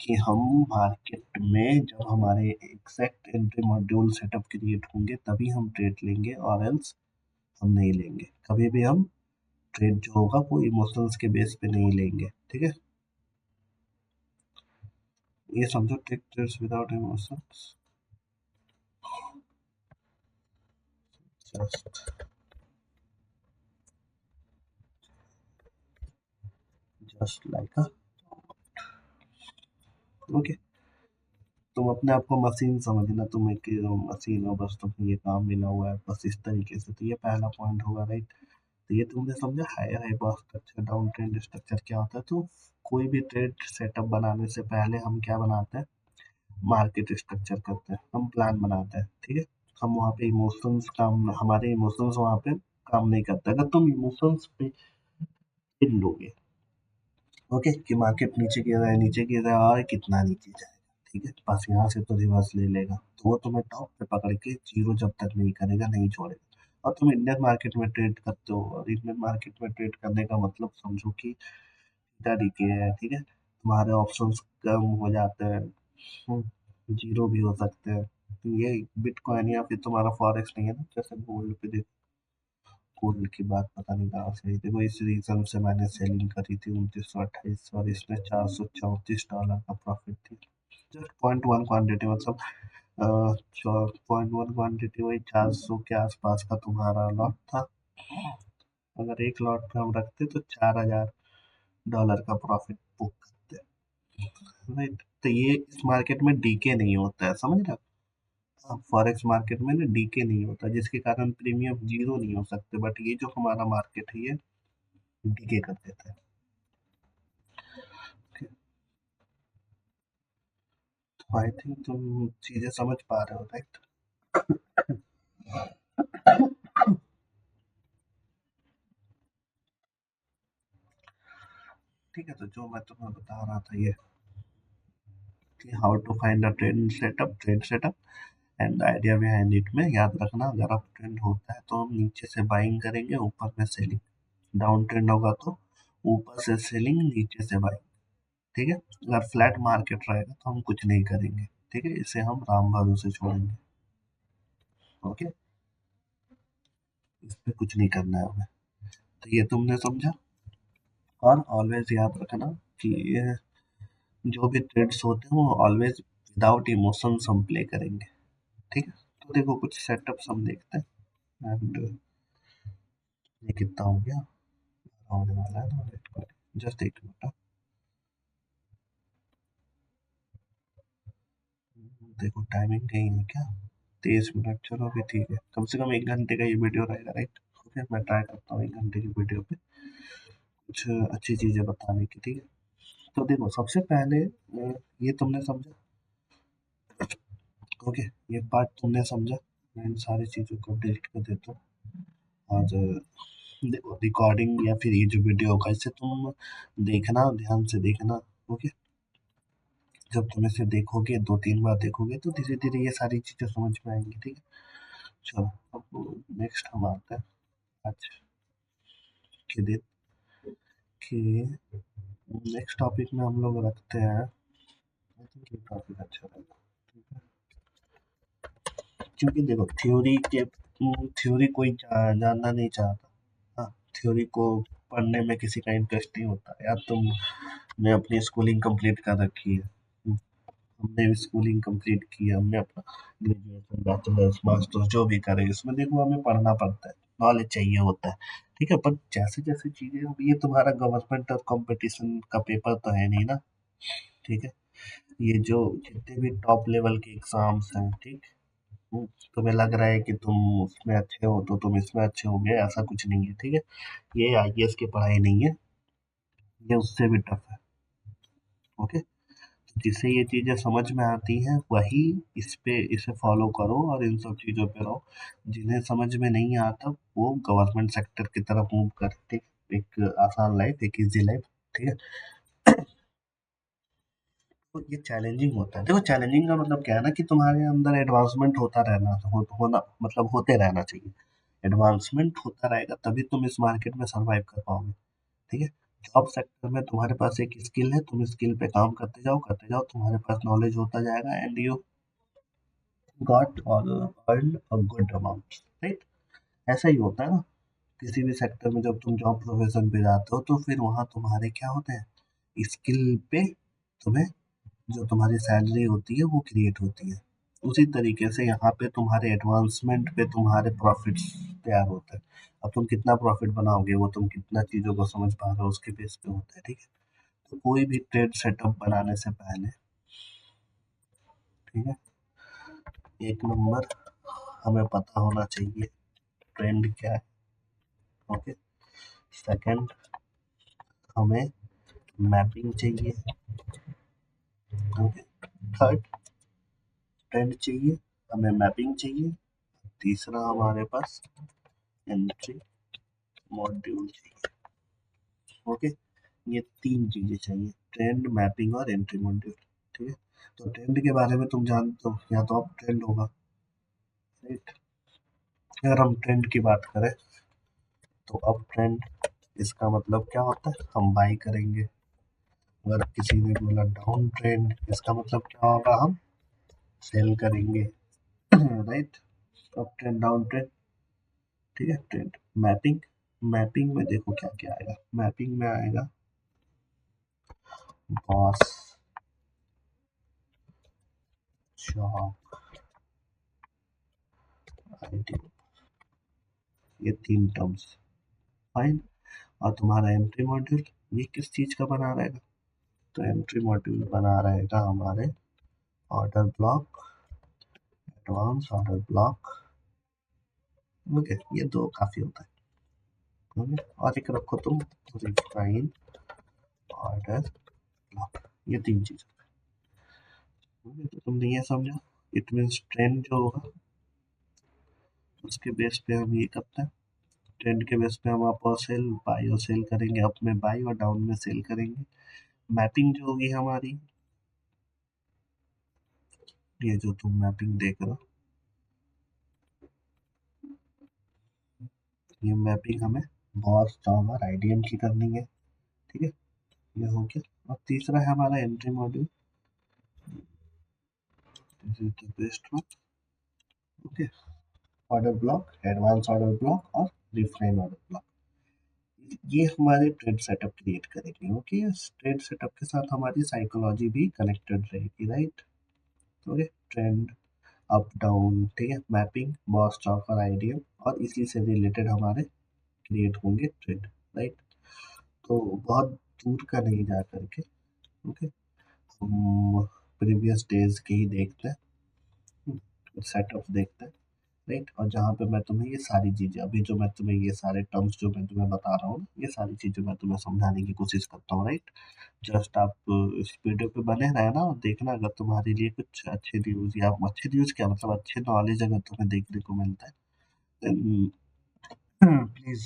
[SPEAKER 1] कि हम मार्केट में जब हमारे exact entry module setup create होंगे तभी हम ट्रेड लेंगे, और एल्स हम नहीं लेंगे। कभी भी हम ट्रेड जो होगा वो इमोशंस के बेस पे नहीं लेंगे, ठीक है। ये समझो, take trades without emotions, just just like a, okay. तुम अपने आप को मशीन समझना, तुम एक मशीन हो, बस तुम्हें ये काम मिला हुआ है बस इस तरीके से। तो ये पहला पॉइंट होगा, राइट। तो ये तुमने समझा higher hyper structure, down trend structure क्या होता है। तो कोई भी ट्रेड सेटअप बनाने से पहले हम क्या बनाते हैं, मार्केट स्ट्रक्चर करते हैं, हम प्लान बनाते हैं, ठीक है। हम वहाँ पे इमोशंस काम, हमारे इमोशंस वहाँ पे काम नहीं करते। अगर तुम इमोशंस पे इन लोगे, ओके, कि मार्केट नीचे गिर रहा है, नीचे गिर रहा है और कितना नीचे जाएगा, ठीक है, बस यहाँ से तो रिवर्स ले लेगा, तो वो तुम्हें टॉप पे पकड़ के जीरो जब तक नहीं करेगा नहीं छोड़ेगा। और तुम इंडियन मार्केट में ट्रेड करते हो, और इंडियन मार्केट में ट्रेड करने का मतलब समझो कि तरीके हैं, ठीक है। तुम्हारे ऑप्शंस कम हो जाते हैं, जीरो भी हो सकते हैं। तो ये बिटकॉइन या फिर तुम्हारा फॉरेक्स नहीं है ना, जैसे गोल्ड पे देखो, गोल्ड की बात पता नहीं कहाँ से आई। देखो इस रीजन से मैंने सेलिंग करी थी 2928, और इसमें $434 का प्रॉफिट थी। जस्ट पॉइंट वन क्वान्टिटी, मतलब पॉइंट वन क्वान्टिटी वही 400 के आसपास का तुम्हारा लॉट था। अगर एक लॉट पे हम रखते तो $4000 का प्रॉफिट बुक करते, राइट। तो ये इस मार्केट में डीके नहीं होता है, समझ रहे हो। फॉरेक्स मार्केट में ना डीके नहीं होता, जिसके कारण प्रीमियम जीरो नहीं हो सकते, बट ये जो हमारा मार्केट है ये डीके कर देता है। तो आई थिंक तुम चीजें समझ पा रहे हो, राइट। ठीक है, तो जो मैं तुम्हें बता रहा था ये कि how to find a trade setup and idea behind it में याद रखना। अगर आप ट्रेंड होता है तो हम नीचे से बाइंग करेंगे, ऊपर में सेलिंग। डाउन ट्रेंड होगा तो ऊपर से सेलिंग, नीचे से बाइंग, ठीक है। अगर फ्लैट मार्केट रहेगा तो हम कुछ नहीं करेंगे, ठीक है, इसे हम राम भरोसे छोड़ेंगे, ओके। इस पे कुछ नहीं करना है हमें। तो ये तुमने समझा। और ऑलवेज याद रखना कि ये जो भी ट्रेड्स होते हैं वो ऑलवेज विदाउट इमोशंस हम प्ले करेंगे, ठीक है। तो देखो कुछ सेटअप्स हम देखते हैं। एंड ये कितना हो गया, होने वाला है ना, वेट कर, जस्ट एक मिनट। देखो टाइमिंग कहीं है क्या, 23 मिनट, चलो अभी ठीक है, कम से कम 1 घंटे का ये वीडियो रहेगा, राइट। ओके, मैं ट्राई करता हूँ 1 घंटे की वीडियो पे कुछ अच्छी चीज़ें बताने की, ठीक है। तो देखो सबसे पहले ये तुमने समझा, ओके, ये पार्ट तुमने समझा। मैं इन सारी चीज़ों को डिलीट कर देता हूँ। और देखो रिकॉर्डिंग या फिर ये जो वीडियो होगा इसे तुम देखना, ध्यान से देखना, ओके। जब तुम इसे देखोगे, 2-3 बार देखोगे तो धीरे धीरे ये सारी चीज़ें समझ में आएंगी, ठीक है। चलो अब नेक्स्ट हम आते हैं आज के दिन के नेक्स्ट टॉपिक में हम लोग रखते हैं। आई थिंक ये टॉपिक अच्छा रहेगा, ठीक है। क्योंकि देखो थ्योरी कोई जानना नहीं चाहता। हाँ, थ्योरी को पढ़ने में किसी का इंटरेस्ट नहीं होता यार। तुमने अपनी स्कूलिंग कंप्लीट कर रखी है, हमने भी स्कूलिंग कंप्लीट की है, हमने अपना ग्रेजुएशन, बैचलर्स, मास्टर्स जो भी करे, इसमें देखो हमें पढ़ना पड़ता है, नॉलेज चाहिए होता है, ठीक है। पर जैसे जैसे चीजें, अब ये तुम्हारा गवर्नमेंट और कंपटीशन का पेपर तो है नहीं ना, ठीक है। ये जो जितने भी टॉप लेवल के एग्जाम्स हैं, ठीक, तुम्हें लग रहा है कि तुम उसमें अच्छे हो तो तुम इसमें अच्छे हो गए, ऐसा कुछ नहीं है, ठीक है। ये आईएएस की पढ़ाई नहीं है, ये उससे भी टफ है, ओके। जिससे ये चीज़ें समझ में आती हैं वही इसे फॉलो करो और इन सब चीज़ों पे रहो। जिन्हें समझ में नहीं आता वो गवर्नमेंट सेक्टर की तरफ मूव करते, एक आसान लाइफ, एक इजी लाइफ, ठीक है। तो ये चैलेंजिंग होता है। देखो चैलेंजिंग का मतलब क्या है ना कि तुम्हारे अंदर एडवांसमेंट होता रहना होना मतलब होते रहना चाहिए। एडवांसमेंट होता रहेगा तभी तुम इस मार्केट में सर्वाइव कर पाओगे। ठीक है। जॉब सेक्टर में तुम्हारे पास एक स्किल है, तुम स्किल पे काम करते जाओ, तुम्हारे पास नॉलेज होता जाएगा एंड यू गॉट और earn a good amount, right. ऐसा ही होता है ना किसी भी सेक्टर में। जब तुम जॉब प्रोफेशन पे जाते हो तो फिर वहाँ तुम्हारे क्या होते हैं, स्किल पे तुम्हें जो तुम्हारी सैलरी होती है वो क्रिएट होती है। उसी तरीके से यहाँ पे तुम्हारे एडवांसमेंट पे तुम्हारे प्रॉफिट्स तैयार होते हैं। अब तुम कितना प्रॉफिट बनाओगे वो तुम कितना चीज़ों को समझ पा रहे हो उसके बेस पे होता है। ठीक है। तो कोई भी ट्रेड सेटअप बनाने से पहले, ठीक है, एक नंबर हमें पता होना चाहिए ट्रेंड क्या है। ओके। सेकंड, हमें मैपिंग चाहिए। ओके। थर्ड, ट्रेंड चाहिए, हमें मैपिंग चाहिए। तीसरा हमारे पास एंट्री मॉड्यूल चाहिए। ओके। ये तीन चीजें चाहिए, ट्रेंड, मैपिंग और एंट्री मॉड्यूल। ठीक है। तो ट्रेंड के बारे में तुम जानते हो, या तो अब ट्रेंड होगा, राइट। अगर हम ट्रेंड की बात करें तो अप ट्रेंड, इसका मतलब क्या होता है, हम बाई करेंगे। अगर किसी ने बोला डाउन ट्रेंड, इसका मतलब क्या होगा, हम सेल करेंगे। Right. Up trend, down trend. ठीक है। Trend, mapping. मैपिंग में देखो क्या क्या आएगा, मैपिंग में आएगा बॉस, जॉब, आईटी, ये तीन टर्म्स। फाइन। और तुम्हारा एंट्री मॉड्यूल, ये किस चीज का बना रहेगा, तो एंट्री मॉड्यूल बना रहेगा हमारे order block, advance order block. Okay. ये दो काफी होता है। ओके। और एक रखो तुम रिफाइन ऑर्डर ब्लॉक, ये तीन चीज। ओके। तो तुमने ये समझा, इट मीन्स ट्रेंड जो होगा उसके बेस पे हम ये करते हैं। ट्रेंड के बेस पे हम अप और सेल, बाई और सेल करेंगे, अप में बाई और डाउन में सेल करेंगे। मैपिंग जो होगी हमारी, ये जो तुम मैपिंग देख रहे हो, ये मैपिंग हमें बॉस, जॉब और आईडीएम की करनी है। ठीक है। ये हो गया। और तीसरा है हमारा entry module, this is the best one. Okay. Order block, advance order block और रिफाइन ऑर्डर ब्लॉक, ये हमारे ट्रेड सेटअप क्रिएट करेंगे। ओके। ट्रेड सेटअप के साथ हमारी साइकोलॉजी भी कनेक्टेड रहेगी, right. Okay. Trend, up down, ठीक है, मैपिंग, बॉस, जॉब और आईडीएम, और इसी से रिलेटेड हमारे क्रिएट होंगे ट्रेड, राइट। तो बहुत दूर का नहीं जा करके, ओके, हम प्रीवियस डेज के ही देखते हैं, सेटअप देखते हैं, राइट। और जहाँ पे मैं तुम्हें ये सारी चीज़ें, अभी जो मैं तुम्हें ये सारे टर्म्स जो मैं तुम्हें बता रहा हूँ ना, ये सारी चीज़ें मैं तुम्हें समझाने की कोशिश करता हूँ, राइट। जस्ट आप इस वीडियो पे बने रहना और देखना, अगर तुम्हारे लिए कुछ अच्छे न्यूज़, या अच्छे न्यूज़ क्या मतलब अच्छे नॉलेज अगर तुम्हें देखने को मिलता है, देन प्लीज़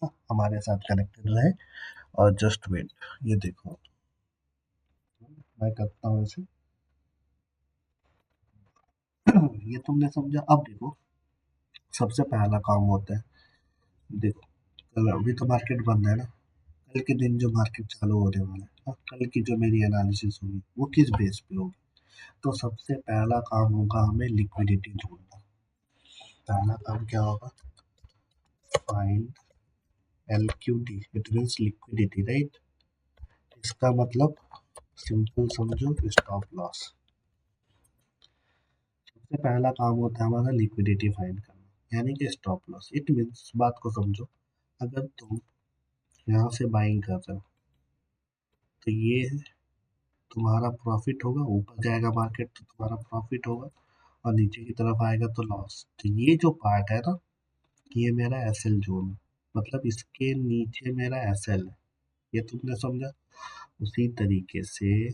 [SPEAKER 1] हमारे साथ कनेक्टेड रहे। और जस्ट वेट, ये देखो मैं करता हूँ इसे। ये तुमने समझा। अब देखो, सबसे पहला काम होता है, देखो कल अभी तो मार्केट बंद है ना, कल के दिन जो मार्केट चालू होने वाला है, हाँ, कल की जो मेरी एनालिसिस होगी वो किस बेस पे होगी। तो सबसे पहला काम होगा हमें लिक्विडिटी ढूंढना। पहला काम क्या होगा, find L Q D, it means liquidity, right. इसका मतलब सिंपल समझो, स्टॉप लॉस। सबसे पहला काम होता है हमारा लिक्विडिटी फाइंड करना, यानी कि स्टॉप लॉस। इट मीन्स, बात को समझो, अगर तुम यहाँ से बाइंग कर रहे हो तो ये तुम्हारा प्रॉफिट होगा, ऊपर जाएगा मार्केट तो तुम्हारा प्रॉफिट होगा, और नीचे की तरफ आएगा तो लॉस। तो ये जो पार्ट है ना, ये मेरा एस एल जोन है, मतलब इसके नीचे मेरा एस एल है। ये तुमने समझा। उसी तरीके से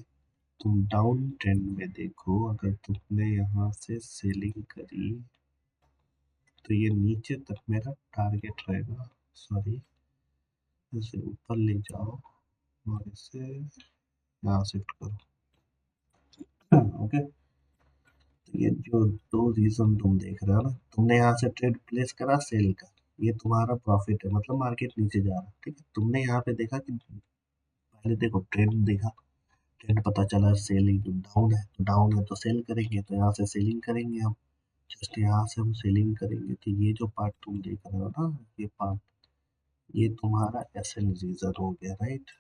[SPEAKER 1] तुम डाउन ट्रेंड में देखो, अगर तुमने यहाँ से सेलिंग करी तो ये नीचे तक मेरा टारगेट रहेगा। सॉरी, इसे ऊपर ले जाओ और इसे यहाँ शिफ्ट करो। ओके, तो ये जो दो रीजन तुम देख रहे हो ना, तुमने यहाँ से ट्रेड प्लेस करा सेल का, ये तुम्हारा प्रॉफिट है, मतलब मार्केट नीचे जा रहा है, ठीक है। तुमने यहाँ पे देखा कि पहले देखो ट्रेंड देखा, ट्रेंड पता चला सेलिंग डाउन है, तो डाउन है तो सेल करेंगे, तो यहाँ से सेलिंग करेंगे हम, जस्ट यहाँ से हम सेलिंग करेंगे। तो ये जो पार्ट तुम देख रहे हो ना, ये पार्ट, ये तुम्हारा एसएल रीजन हो गया, राइट,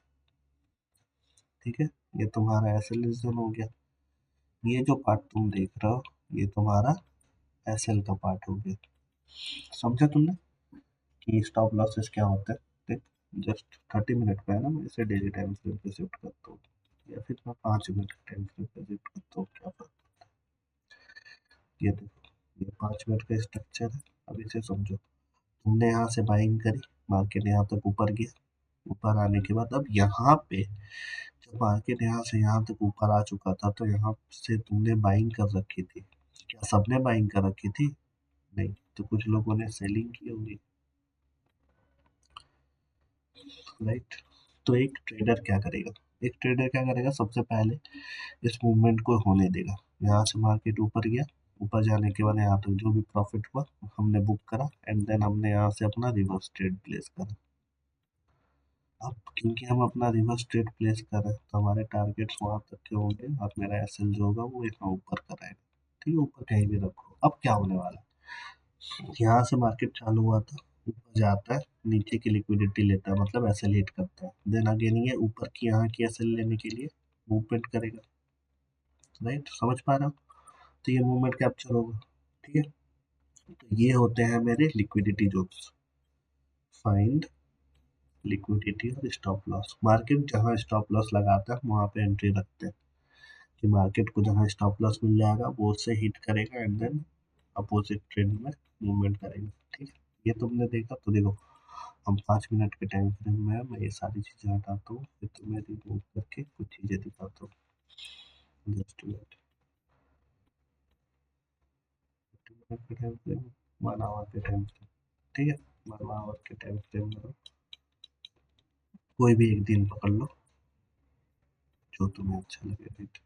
[SPEAKER 1] ठीक है, ये तुम्हारा एसएल रीजन हो गया। ये जो पार्ट तुम देख रहे हो, ये तुम्हारा एसएल का पार्ट हो गया। समझा तुमने कि स्टॉप लॉसेस क्या होता है? देख, जस्ट 30 मिनट पे है ना, मैं इसे डेली टाइम फ्रेम पे शिफ्ट करता हूँ, या फिर मैं 5 मिनट टाइम फ्रेम पे शिफ्ट करता हूँ, क्या पता। ये देखो, ये 5 मिनट का स्ट्रक्चर है। अब इसे समझो, तुमने यहाँ से बाइंग करी, मार्केट यहाँ तक ऊपर गया, ऊपर आने के बाद अब यहाँ पे जब मार्केट यहाँ से यहाँ तक ऊपर आ चुका था, तो यहाँ से तुमने बाइंग कर रखी थी। क्या सबने बाइंग कर रखी थी? नहीं, तो कुछ लोगों ने सेलिंग की होगी, राइट। तो एक ट्रेडर क्या करेगा, एक ट्रेडर क्या करेगा, सबसे पहले इस मूवमेंट को होने देगा। यहाँ से मार्केट ऊपर गया, ऊपर जाने के बाद यहाँ तक जो भी प्रॉफिट हुआ हमने बुक करा, एंड देन हमने यहाँ से अपना रिवर्स ट्रेड प्लेस करा। अब क्योंकि हम अपना रिवर्स ट्रेड प्लेस कर रहे हैं, तो हमारे टारगेट्स वहां तक के होंगे, और मेरा एसएल जो होगा वो यहाँ ऊपर का रहेगा, ठीक है, ऊपर कहीं भी रखो। अब क्या होने वाला है, यहाँ से मार्केट चालू हुआ था, ऊपर जाता है, नीचे की लिक्विडिटी लेता है, मतलब एसएल हिट करता है, देन अगेन ये ऊपर की यहाँ की एसएल लेने के लिए मूवमेंट करेगा, राइट, समझ पा रहे हो? तो ये मूवमेंट कैप्चर होगा, ठीक है। तो ये होते हैं मेरे लिक्विडिटी जोन्स। फाइंड लिक्विडिटी और स्टॉप लॉस, मार्केट जहाँ स्टॉप लॉस लगाता है वहाँ पे एंट्री रखते हैं, कि मार्केट को जहाँ स्टॉप लॉस मिल जाएगा वो उससे हिट करेगा, एंड देन अपोजिट ट्रेंड में मूवमेंट करेगा, ठीक है। ये तुमने देखा, तो देखो हम 5 मिनट के टाइम फ्रेम में मैं ये सारी चीज़ें हटाता हूँ, फिर तुम्हें रिमूव करके कुछ चीज़ें दिखाता हूँ। जस्ट मिनट, 50 मिनट के टाइम फ्रेम, 1 आवर के टाइम फ्रेम, ठीक है, 1 आवर के टाइम फ्रेम में कोई भी एक दिन पकड़ लो जो तुम्हें अच्छा लगे, राइट।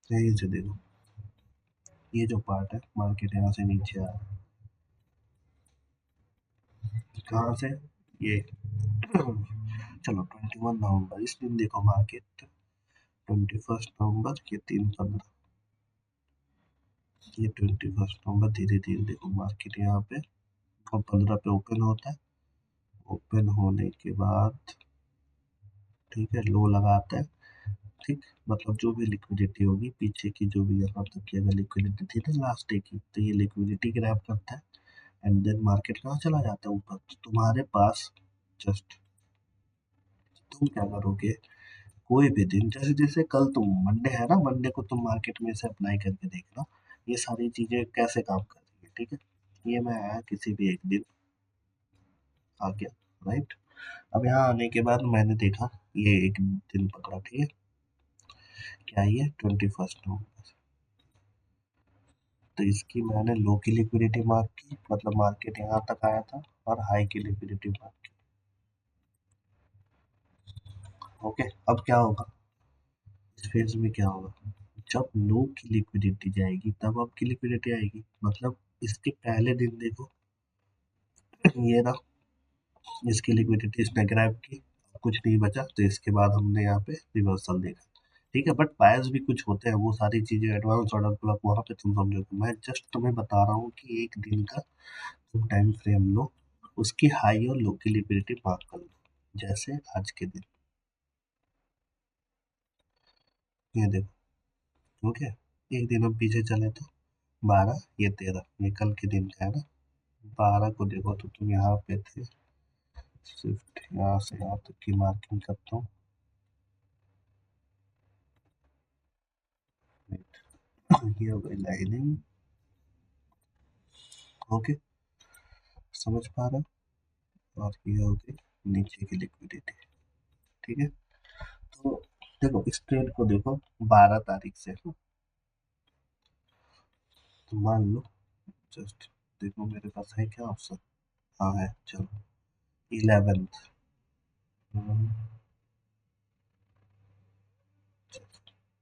[SPEAKER 1] यही से देखो, ये जो पार्ट है, मार्केट यहाँ से नीचे आ रहा है, कहाँ से, ये चलो 21 नवंबर, इस दिन देखो मार्केट 21 नवंबर, ये 3/15, ये 21 नवंबर, धीरे धीरे देखो मार्केट यहाँ पे और 15 पे ओपन होता है, ओपन होने के बाद ठीक है लो लगाता है, ठीक, मतलब जो भी लिक्विडिटी होगी पीछे की, जो भी यहाँ तक की अगर लिक्विडिटी थी ना लास्ट डे की, तो ये लिक्विडिटी ग्रैब करता है, एंड देन मार्केट कहाँ चला जाता है, ऊपर। तो तुम्हारे पास जस्ट, तुम क्या करोगे, कोई भी दिन, जैसे जैसे कल तुम मंडे है ना, मंडे को तुम मार्केट में से अप्लाई करके देखना ये सारी चीजें कैसे काम कर रही है, ठीक है। ये मैं आया किसी भी एक दिन आ गया, राइट। अब यहाँ आने के बाद मैंने देखा ये एक दिन पकड़ा, ठीक है, क्या ये 21 नवंबर, तो इसकी मैंने लो की लिक्विडिटी मार्क की, मतलब मार्केट यहाँ तक आया था, और हाई की लिक्विडिटी मार्क की, ओके। अब क्या होगा, इस फेज में क्या होगा, जब लो की लिक्विडिटी जाएगी तब आपकी लिक्विडिटी आएगी, मतलब इसके पहले दिन देखो, ये रहा, इसकी लिक्विडिटी इसने ग्रैब की, कुछ नहीं बचा, तो इसके बाद हमने यहाँ पे रिवर्सल देखा, ठीक है। बट बायर्स भी कुछ होते हैं, वो सारी चीजें एडवांस ऑर्डर ब्लॉक वहाँ पे तुम समझोगे, मैं जस्ट तुम्हें बता रहा हूँ कि एक दिन का तुम टाइम फ्रेम लो, उसकी हाई और लो की लिक्विडिटी मार्क कर लो, जैसे आज के दिन, ये देखो, ओके। एक दिन हम पीछे चले तो 12, ये 13, ये कल के दिन का है ना, 12 को देखो तो तुम यहाँ पे थे, स्विफ्ट यहाँ से यहाँ तक की मार्किंग करता हूँ, ये हो गई लाइनिंग, ओके, समझ पा रहे हो, और ये हो गई नीचे की लिक्विडिटी, ठीक है। तो देखो इस ट्रेड को देखो 12 तारीख से, तो मान लो, जस्ट देखो मेरे पास है क्या ऑप्शन, हाँ है, चलो 11th,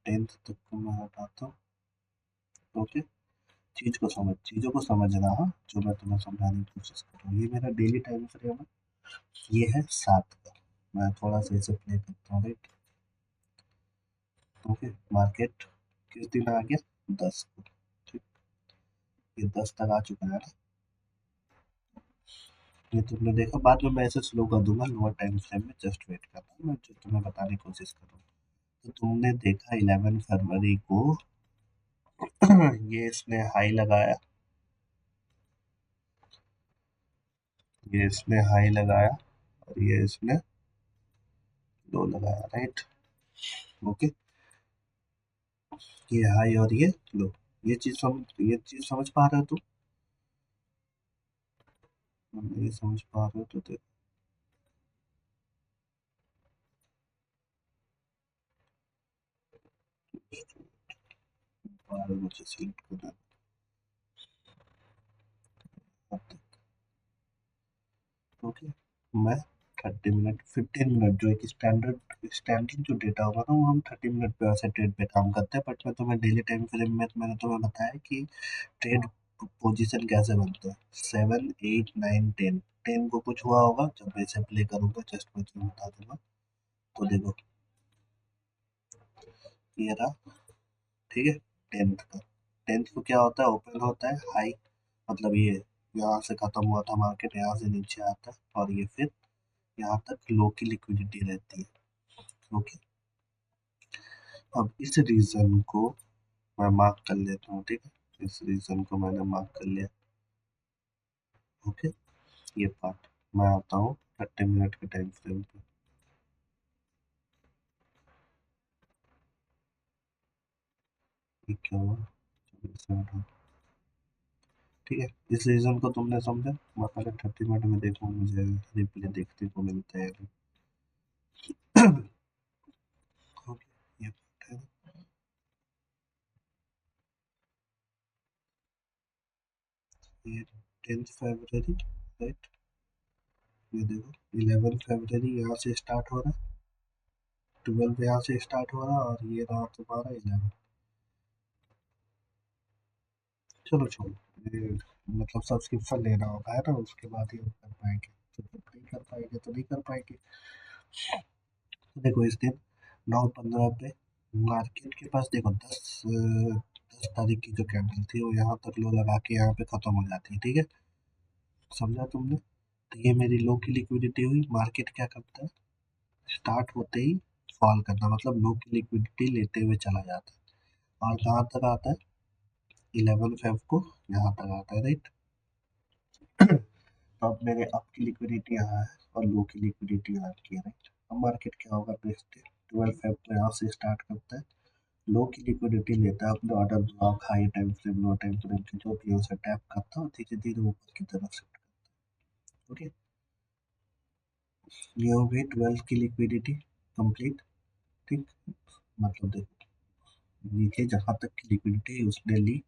[SPEAKER 1] 10th तक को मैं हटाता हूँ। ओके, चीज़ों को समझना, हाँ, जो मैं तुम्हें समझाने की कोशिश कर रहा हूँ। ये मेरा डेली टाइम फ्रेम है, ये है 7 का। मैं थोड़ा सा इसे प्ले करता हूँ, राइट। ओके, मार्केट किस दिन आ गया? 10 को। ठीक, ये 10 तक आ चुका है ना। ये तुमने देखा, बाद में मैं इसे स्लो कर दूंगा लोअर टाइम फ्रेम में, जस्ट वेट करना, मैं जो तुम्हें बताने की कोशिश कर रहा हूँ। तो तुमने देखा 11 फरवरी को ये इसने हाई लगाया, ये इसने हाई लगाया और ये इसने लो लगाया, राइट। ओके, ये हाई और ये लो, ये चीज समझ पा रहे हो तुम? ये समझ पा रहे हो तो देखो, 12 मुझे सिलेक्ट करना है। ओके, मैं 30 मिनट 15 मिनट जो एक स्टैंडिंग जो डेटा होगा ना, वो हम 30 मिनट पे वैसे ट्रेड पे काम करते हैं। बट मैं तुम्हें डेली टाइम फ्रेम में मैंने तुम्हें बताया कि ट्रेड पोजीशन कैसे बनते हैं। 7 8 9 10 को कुछ हुआ होगा जब मैं इसे प्ले करूंगा, जस्ट मैं तुम्हें बता दूंगा। तो देखो, ये रहा, ठीक है। 10th को क्या होता है? ओपन होता है हाई, मतलब ये यहाँ से खत्म हुआ था मार्केट, यहाँ से नीचे आता है और ये फिर यहाँ तक लो की लिक्विडिटी रहती है। ओके, अब इस रीजन को मैं मार्क कर लेता हूँ, ठीक है। इस रीजन को मैंने मार्क कर लिया। ओके, ये पार्ट मैं आता हूँ 30 मिनट के टाइम फ्रेम पे। ये क्या हुआ? 24 मिनट हुआ। ठीक है, इस रीजन को तुमने समझा। मैं पहले 30 मिनट में देखूँ मुझे रिप्ले देखने को मिलता है। ओके, ये पार्ट है। ये 10th फरवरी, राइट। ये देखो 11 फरवरी यहाँ से स्टार्ट हो रहा है, 12 यहाँ से स्टार्ट हो रहा है और ये रहा तुम्हारा 11। चलो छोड़ो, ये मतलब सब्सक्रिप्शन लेना होगा है ना, उसके बाद ही हम कर पाएंगे। तो जब नहीं कर पाएंगे तो नहीं कर पाएंगे। तो देखो इस दिन 9:15 पे मार्केट के पास देखो 10 तारीख की जो कैंडल थी वो यहाँ तक लो लगा के यहाँ पे खत्म हो जाती है, ठीक है। समझा तुमने? तो ये मेरी लो की लिक्विडिटी हुई। मार्केट क्या करता है? स्टार्ट होते ही फॉल करना, मतलब लो की लिक्विडिटी लेते हुए चला जाता है और कहाँ तक आता है? 11 फेब को यहाँ तक आता है, राइट। तो अब मेरे अप की लिक्विडिटी यहाँ है और लो की लिक्विडिटी यहाँ की है, राइट। अब मार्केट क्या होगा देखते हैं। 12 फेब को यहाँ से स्टार्ट करता है, लो की लिक्विडिटी लेता है, अपने order block high time frame low time frame की जो भी उसे टैप करता है और धीरे धीरे ऊपर की तरफ शिफ्ट करता है। ओके, ये हो गई 12 की लिक्विडिटी कंप्लीट। ठीक, मतलब देखो नीचे जहाँ तक की लिक्विडिटी उसने ली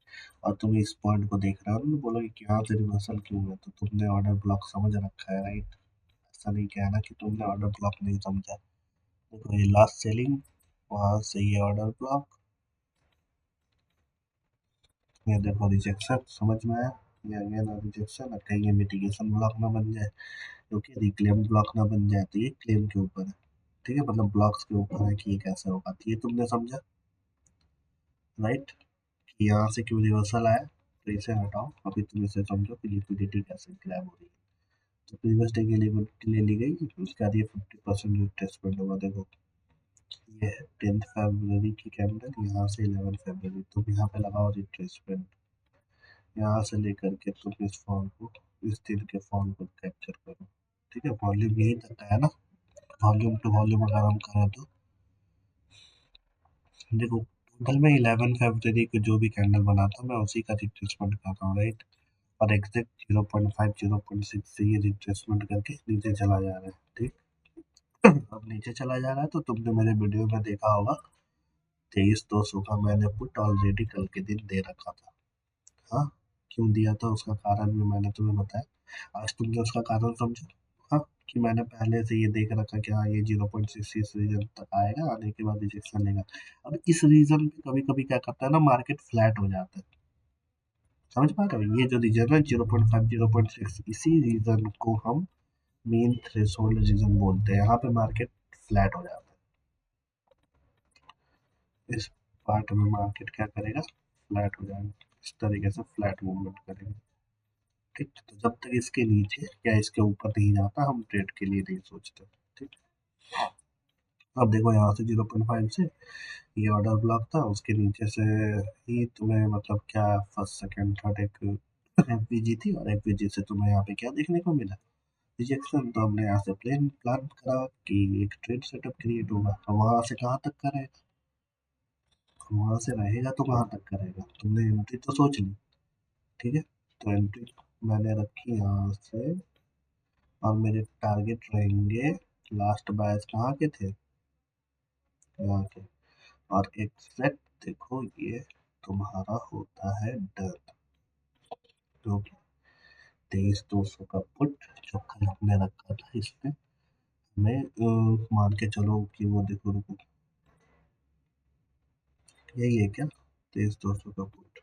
[SPEAKER 1] और तुम इस पॉइंट को देख रहे हो ना, बोलोगे कि यहाँ से रिवर्सल क्यों है, तो तुमने ऑर्डर ब्लॉक समझ रखा है, राइट। ऐसा नहीं कहना कि तुमने ऑर्डर ब्लॉक नहीं समझा। देखो ये लास्ट सेलिंग, वहां से ये ऑर्डर ब्लॉक, ये देखो रिजेक्शन, समझ में आया? ये अगेन रिजेक्शन, कहीं ये मिटिगेशन ब्लॉक ना बन जाए, क्योंकि रिक्लेम ब्लॉक ना बन जाए, तो ये क्लेम के ऊपर है। ठीक है, मतलब ब्लॉक्स के ऊपर है कि ये कैसे होगा, तो ये तुमने समझा, राइट। कि यहाँ से क्यों रिवर्सल आया, तो इसे हटाओ, अभी तुम इसे समझो कि लिक्विडिटी कैसे ग्रैब हो रही है। तो प्रीवियस डे की लिक्विडिटी ले ली गई, उसके बाद ये 50% रिट्रेसमेंट होगा। देखो ये है 10th फरवरी की कैंडल, यहाँ से 11 फरवरी, तुम यहाँ पे लगाओ रिट्रेसमेंट, यहाँ से लेकर के तुम इस फॉल को, इस दिन के फॉल को कैप्चर करो। ठीक है, वॉल्यूम यही तक है ना, वॉल्यूम टू वॉल्यूम अगर हम करें तो देखो टोटल में 11 फरवरी को जो भी कैंडल बना था मैं उसी का रिट्रेसमेंट कर रहा हूँ, राइट। और एग्जैक्ट 0.5 0.6 से ये रिट्रेसमेंट करके नीचे चला जा रहा है, ठीक। अब नीचे चला जा रहा है तो तुमने मेरे वीडियो में देखा होगा 23,200 का मैंने पुट ऑलरेडी कल के दिन दे रखा था। हाँ, क्यों दिया था उसका कारण भी मैंने तुम्हें बताया, आज तुमने उसका कारण समझो। था कि मैंने पहले से ये देख रखा कि हाँ ये 0.6 इस रीजन तक आएगा, आने के बाद रिजेक्शन लेगा। अब इस रीजन पे कभी कभी क्या करता है ना, मार्केट फ्लैट हो जाता है। समझ पा रहे हो, ये जो रीजन है 0.5 0.6, इसी रीजन को हम मेन थ्रेशोल्ड रीजन बोलते हैं। यहाँ पे मार्केट फ्लैट हो जाता है, इस पार्ट में मार्केट क्या करेगा, फ्लैट हो जाएगा, इस तरीके से फ्लैट मूवमेंट करेगा। ठीक, तो जब तक इसके नीचे या इसके ऊपर नहीं जाता हम ट्रेड के लिए नहीं सोचते। ठीक, अब देखो यहाँ से 0.5 से ये ऑर्डर ब्लॉक था, उसके नीचे से ही तुम्हें मतलब क्या फर्स्ट सेकंड थर्ड एक एफवीजी थी, और एफवीजी से तुम्हें यहाँ पे क्या देखने को मिला, रिजेक्शन। तो हमने यहाँ से प्लान करा कि एक ट्रेड सेटअप क्रिएट होगा, तो वहां से कहाँ तक करेगा, वहां से रहेगा तो कहाँ तक करेगा, तुमने एंट्री तो सोच ली। ठीक है, तो एंट्री मैंने रखी यहाँ से, और मेरे टारगेट रहेंगे लास्ट बायस कहाँ के थे, यहाँ के। और एग्जैक्ट देखो ये तुम्हारा होता है डन, जो कि 23,200 का पुट जो कल हमने रखा था, इसमें हमें मान के चलो कि वो देखो, रुको यही है क्या, 23,200 का पुट,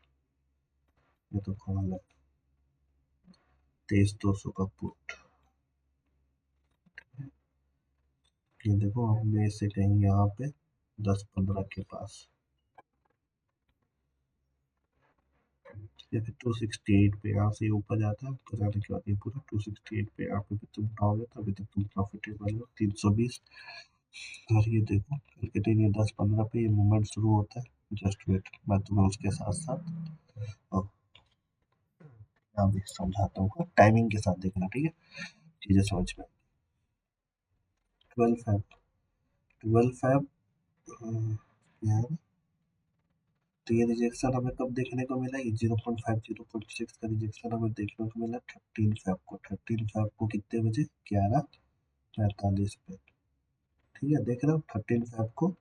[SPEAKER 1] ये तो कॉल है, 23,200 का पुट। ये देखो हमने इसे कहीं यहाँ पे 10-15 के पास, या फिर 268 पे यहाँ से ऊपर जाता है, ऊपर जाने के बाद ये पूरा 268 पे यहाँ पे भी तुम उठाओगे तो अभी तक तुम प्रॉफिटेबल हो 320। और ये देखो क्रिकेटिंग ये 10-15 पे ये मूवमेंट शुरू होता है, जस्ट वेट, मैं तुम्हें उसके साथ साथ और यहाँ भी समझाता हूँ, टाइमिंग के साथ देखना, ठीक है, चीज़ें समझ में। 12 फैब, 12 फैब यहाँ, तो ये रिजेक्शन हमें कब देखने को मिला, ये 0.5 0.6 का रिजेक्शन हमें देखने को मिला 13 फैब को, 13 फैब को कितने बजे, 11:45 पे। ठीक है, देख रहे हो 13 फैब को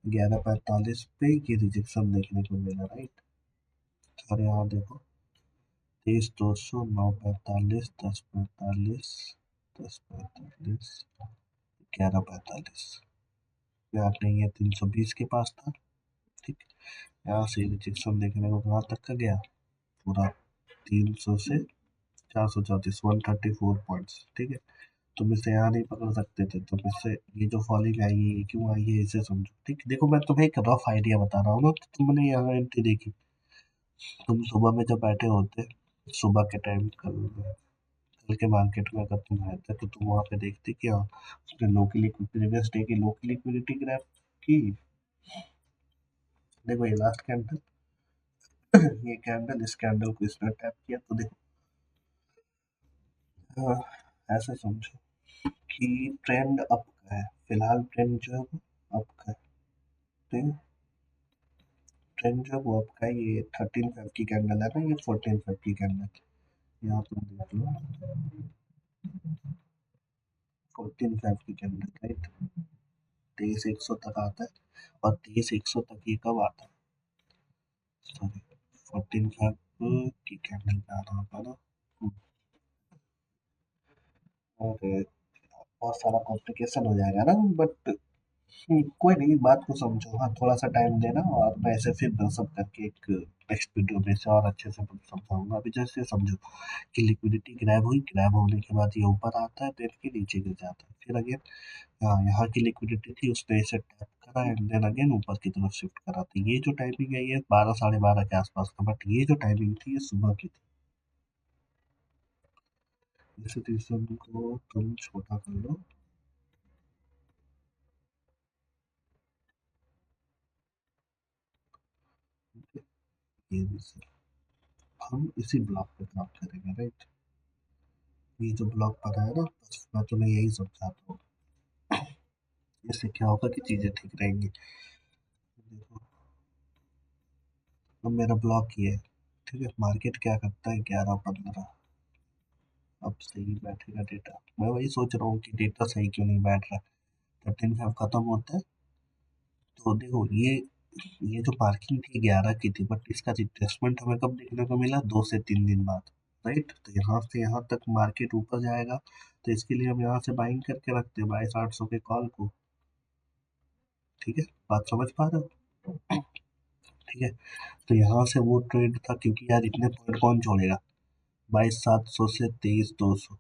[SPEAKER 1] 11:45 पे ये रिजेक्शन देखने को मिला, राइट। और यहाँ देखो 23,200, 9:45, 10:45, 10:45, 11:45, यहाँ नहीं है, 320 के पास था। ठीक, यहाँ से रिजेक्शन देखने को कहाँ तक का गया, पूरा 300 से 434, 134 पॉइंट्स। ठीक है, तुम इसे यहाँ नहीं पकड़ सकते थे, तुम इससे ये जो फॉलिंग आई है ये क्यों आई है इसे समझो। ठीक, देखो मैं तुम्हें एक रफ आइडिया बता रहा हूँ ना, तो तुमने यहाँ एंट्री देखी, तुम सुबह में जब बैठे होते, सुबह के टाइम कल के मार्केट में अगर तुम रहते तो तुम वहाँ पे देखते कि हाँ उसने लो की लिक्विडिटी, प्रीवियस डे की लो की लिक्विडिटी ग्रैब की। देखो ये लास्ट कैंडल ये कैंडल, इस कैंडल को इसने टैप किया, तो देखो ऐसे समझो कि ट्रेंड अप का है, फिलहाल ट्रेंड जो है वो अप का है। ठीक है, ट्रेंड जो है वो अप का है, ये 13 फैब की कैंडल है ना, ये 14 फैब की कैंडल, यहाँ तुम देख लो 14 फैब की कैंडल, राइट। 23,100 तक आता है, और 23,100 तक ये कब आता है, सॉरी 14 फैब की कैंडल पे आ रहा होगा ना। और बहुत सारा कॉम्प्लिकेशन हो जाएगा ना, बट कोई नहीं, बात को समझो, हाँ थोड़ा सा टाइम देना, और मैं ऐसे फिर सब करके एक नेक्स्ट वीडियो में से और अच्छे से समझाऊंगा। अभी जैसे समझो कि लिक्विडिटी ग्रैब हुई, ग्रैब होने के बाद ये ऊपर आता है, फिर के नीचे गिर जाता है, फिर अगेन यहाँ की लिक्विडिटी थी उसने इसे टैप करा, एंड देन अगेन ऊपर की तरफ शिफ्ट करा, तो ये जो टाइमिंग है ये 12 साढ़े 12 के आसपास का, बट ये जो टाइमिंग थी ये सुबह की थी। इस रीजन को तुम छोटा कर लो, ये रीजन, हम इसी ब्लॉक पे काम करेंगे, राइट। ये जो ब्लॉक पर है ना, बस मैं तुम्हें यही समझाता हूँ, इससे क्या होगा कि चीज़ें ठीक रहेंगी। देखो अब मेरा ब्लॉक ये है, ठीक है, मार्केट क्या करता है 11:15, अब सही बैठेगा डेटा, मैं वही सोच रहा हूँ कि डेटा सही क्यों नहीं बैठ रहा। 13 फैब खत्म होता है, तो देखो ये जो पार्किंग थी 11 की थी, बट इसका रिट्रेसमेंट हमें कब देखने को मिला, 2 से 3 दिन बाद, राइट। तो यहाँ से यहाँ तक मार्केट ऊपर जाएगा, तो इसके लिए हम यहाँ से बाइंग करके रखते हैं 22,800 के कॉल को। ठीक है, बात समझ पा रहे हो? ठीक है, तो यहाँ से वो ट्रेड था, क्योंकि यार इतने पॉइंट कौन छोड़ेगा, 22,700 से 23,200,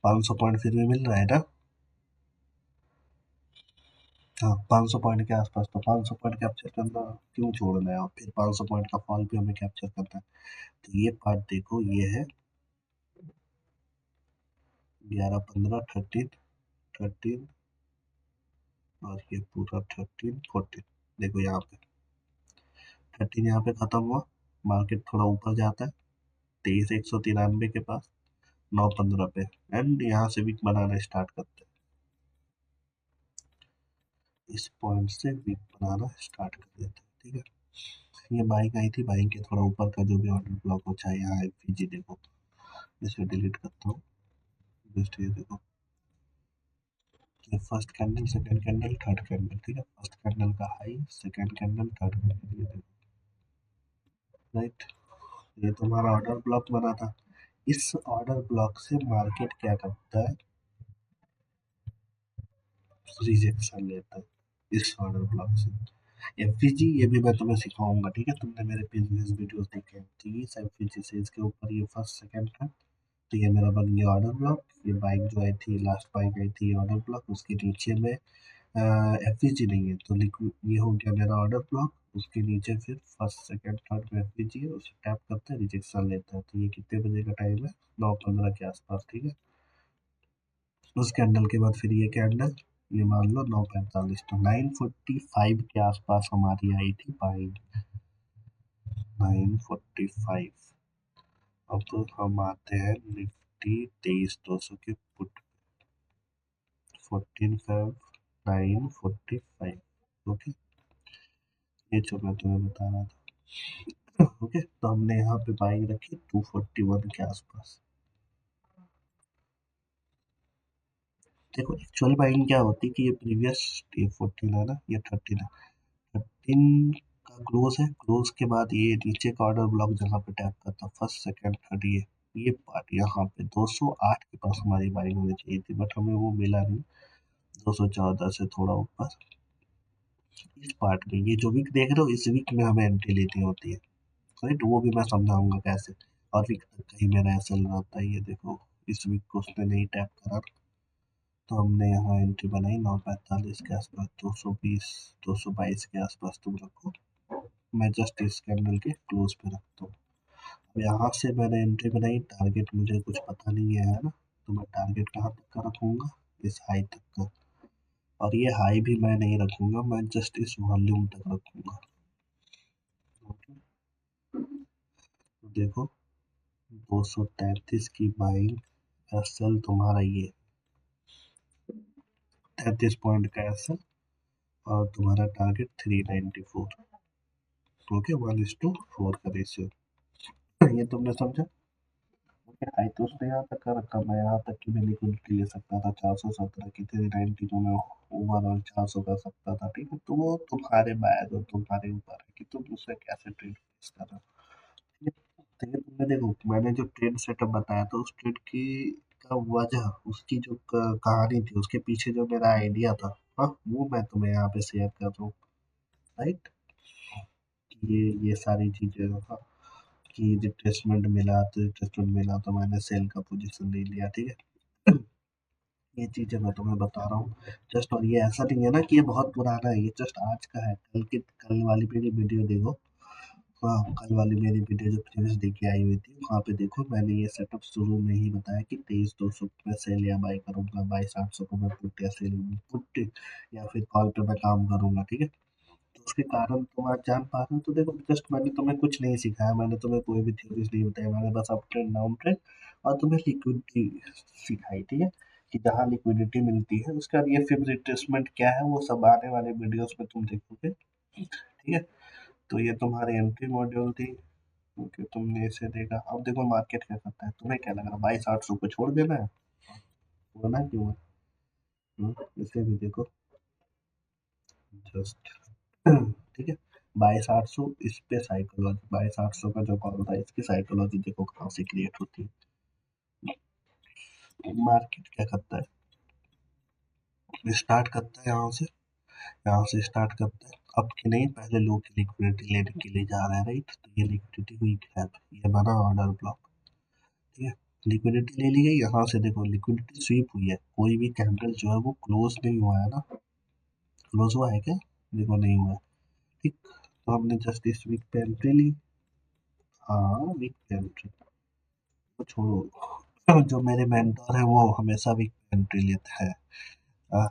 [SPEAKER 1] 500 पॉइंट फिर भी मिल रहा है ना। हाँ, 500 पॉइंट के आसपास, तो 500 पॉइंट कैप्चर करना क्यों छोड़ना है, और फिर 500 पॉइंट का फॉल भी हमें कैप्चर करना है। तो ये पार्ट देखो, ये है 11, 15, 13, 13 और ये पूरा 13, 14। देखो यहाँ पे 13 यहाँ पे खत्म हुआ, मार्केट थोड़ा ऊपर जाता है 23,193 के पास, 9,15 पे, एंड यहाँ से वीक बनाना स्टार्ट करते हैं। इस पॉइंट से वीक बनाना स्टार्ट कर देते हैं। ठीक है, ये बाइंग आई थी, बाइंग के थोड़ा ऊपर का जो भी ऑर्डर ब्लॉक हो, चाहे यहाँ एफपीजी देखो, इसे डिलीट करता हूँ, जस्ट ये देखो, ये first candle, second candle, third candle. ठीक है, फर्स्ट कैंडल का high, second candle, third candle, ये देखो, राइट। ये तुम्हारा ऑर्डर ब्लॉक बना था। इस ऑर्डर ब्लॉक से मार्केट क्या करता है, रिजेक्शन लेता है इस ऑर्डर ब्लॉक से। एफवीजी ये भी मैं तुम्हें सिखाऊंगा, ठीक है, तुमने मेरे प्रीवियस वीडियोस देखे हैं। ठीक है, एफवीजी से इसके ऊपर ये फर्स्ट सेकंड था, तो ये मेरा बन गया ऑर्डर ब्लॉक। ये बाइक जो आई थी, लास्ट बाइक आई थी ऑर्डर ब्लॉक, उसके नीचे में एफवीजी नहीं है, तो लिक्विड ये हो गया मेरा ऑर्डर ब्लॉक। उसके नीचे फिर फर्स्ट सेकंड थर्ड में एफवीजी है, उसे टैप करते हैं, रिजेक्शन लेता है। तो ये कितने बजे का टाइम है, 9:15 के आसपास। ठीक है, उस कैंडल के बाद फिर ये कैंडल, ये मान लो 9:45, तो 9:45 के आसपास हमारी आई थी बाइंग, 9:45। अब तो हम आते हैं निफ्टी 23,200 के पुट, 14 Feb 9:45। ओके, ये जो मैं तुम्हें बता रहा था। ओके, तो हमने यहाँ पे बाइंग रखी 241 के आसपास। देखो एक्चुअल बाइंग क्या होती है कि ये प्रीवियस, ये 14 है ना, ये 13 है, 13 का क्लोज है, क्लोज के बाद ये नीचे का ऑर्डर ब्लॉक जहाँ पे टैप करता, फर्स्ट सेकंड थर्ड, ये पार्ट यहाँ पे 208 के पास हमारी बाइंग होनी चाहिए थी, बट हमें वो मिला नहीं, 214 से थोड़ा ऊपर। इस पार्ट में ये जो वीक देख रहे हो, इस वीक में हमें एंट्री लेनी होती है, राइट, वो भी मैं समझाऊंगा कैसे। और वीक तक कहीं मेरा ऐसा रहता है, ये देखो इस वीक को उसने नहीं टैप करा, तो हमने यहाँ एंट्री बनाई 9:45 के आसपास, 220, 222 के आसपास तुम रखो, मैं जस्ट इस कैंडल के क्लोज पे रखता हूँ। अब यहाँ से मैंने एंट्री बनाई, टारगेट मुझे कुछ पता नहीं है ना, तो मैं टारगेट कहाँ तक का रखूँगा, इस हाई तक का, और ये हाई भी मैं नहीं रखूँगा, मैं जस्ट इस वॉल्यूम तक रखूँगा। ओके, तो देखो 233 की बाइंग, एसएल तुम्हारा ये 33 पॉइंट का एसएल, और तुम्हारा टारगेट 394। ओके, 1:4 का रेशियो। ये तुमने समझा। ओके, हाई तो उसने यहाँ तक का रखा, मैं यहाँ तक की भी लिक्विडिटी ले सकता था, 417 की 390 को मैं ओवरऑल 400 कर सकता था। ठीक है, तो वो तुम्हारे बैग और तुम्हारे ऊपर है कि तुम उसे कैसे ट्रेड कर रहे हो। ठीक है, तो ये तुमने देखो, मैंने जो ट्रेड सेटअप बताया था, उस ट्रेड की का वजह, उसकी जो कहानी थी, उसके पीछे जो मेरा आइडिया था, हाँ, वो मैं तुम्हें यहाँ पे शेयर कर रहा हूँ, राइट। ये सारी चीजें, हाँ, कि रिट्रेसमेंट मिला, तो रिट्रेसमेंट मिला तो मैंने सेल का पोजीशन ले लिया। ठीक है, ये चीजें मैं तुम्हें बता रहा हूँ जस्ट, और ये ऐसा नहीं है ना कि ये बहुत पुराना है, ये जस्ट आज का है, कल वाली मेरी वीडियो देखो। हाँ, कल वाली मेरी वीडियो जो प्रीवियस डे की आई हुई थी, वहाँ पे देखो, मैंने ये सेटअप शुरू में ही बताया कि 23,200 में सेल या बाई करूंगा, 22,800 को मैं पुट या सेल, पुट या फिर कॉल पे मैं काम करूंगा। ठीक है, तो उसके कारण तुम आज जान पा रहे हो। तो देखो जस्ट मैंने तुम्हें कुछ नहीं सिखाया, मैंने तुम्हें कोई भी थ्योरीज नहीं बताया, मैंने बस अप ट्रेंड डाउन ट्रेंड और तुम्हें लिक्विडिटी सिखाई। ठीक है, कि जहाँ लिक्विडिटी मिलती है उसका ये फिर रिट्रेसमेंट क्या है, वो सब आने वाले वीडियोस में तुम देखोगे। ठीक है, तो ये तुम्हारी एंट्री मॉड्यूल थी। ओके, तुमने इसे देखा, अब देखो मार्केट क्या करता है, तुम्हें क्या लग रहा है 22,800 को छोड़ देना है, छोड़ना क्यों है? इसे भी देखो जस्ट। ठीक है, 22,800 इस पे साइकोलॉजी, 22,800 का जो कॉल था, इसकी साइकोलॉजी देखो कहाँ से क्रिएट होती है। मार्केट क्या करता है, स्टार्ट करता है यहाँ से स्टार्ट करता है अब की नहीं, पहले लो की लिक्विडिटी लेने के लिए जा रहा है, राइट। तो ये लिक्विडिटी हुई गैप, ये बना ऑर्डर ब्लॉक, ठीक है। लिक्विडिटी ले ली गई, यहाँ से देखो लिक्विडिटी स्वीप हुई है, कोई भी कैंडल जो है वो क्लोज नहीं हुआ है ना, क्लोज हुआ है क्या, देखो नहीं हुआ है, ठीक। तो हमने जस्ट इस वीक पे एंट्री ली, हाँ वीक पे एंट्री, तो छोड़ो, जो मेरे मेंटर है वो हमेशा वीक पे एंट्री लेता है, हाँ,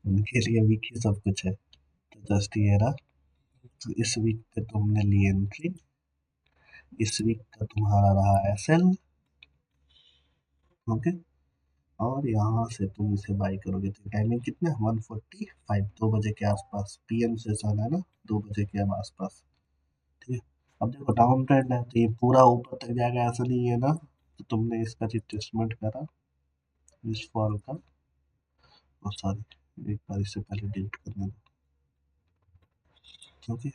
[SPEAKER 1] उनके लिए वीक ही सब कुछ है। तो जस्ट ये रहा, तो इस वीक पे तुमने ली एंट्री, इस वीक का तुम्हारा रहा एसएल, ओके। और यहाँ से तुम इसे बाई करोगे तो टाइमिंग कितना है, 1:45, 2 बजे के आसपास, पीएम सेशन है ना, 2 बजे के आसपास, ठीक है। अब देखो डाउन ट्रेंड है, तो ये पूरा ऊपर तक जाएगा ऐसा नहीं है ना, तो तुमने इसका रिट्रेसमेंट करा इस फॉल का, और सॉरी एक बार इससे पहले डिलीट करने दो, क्योंकि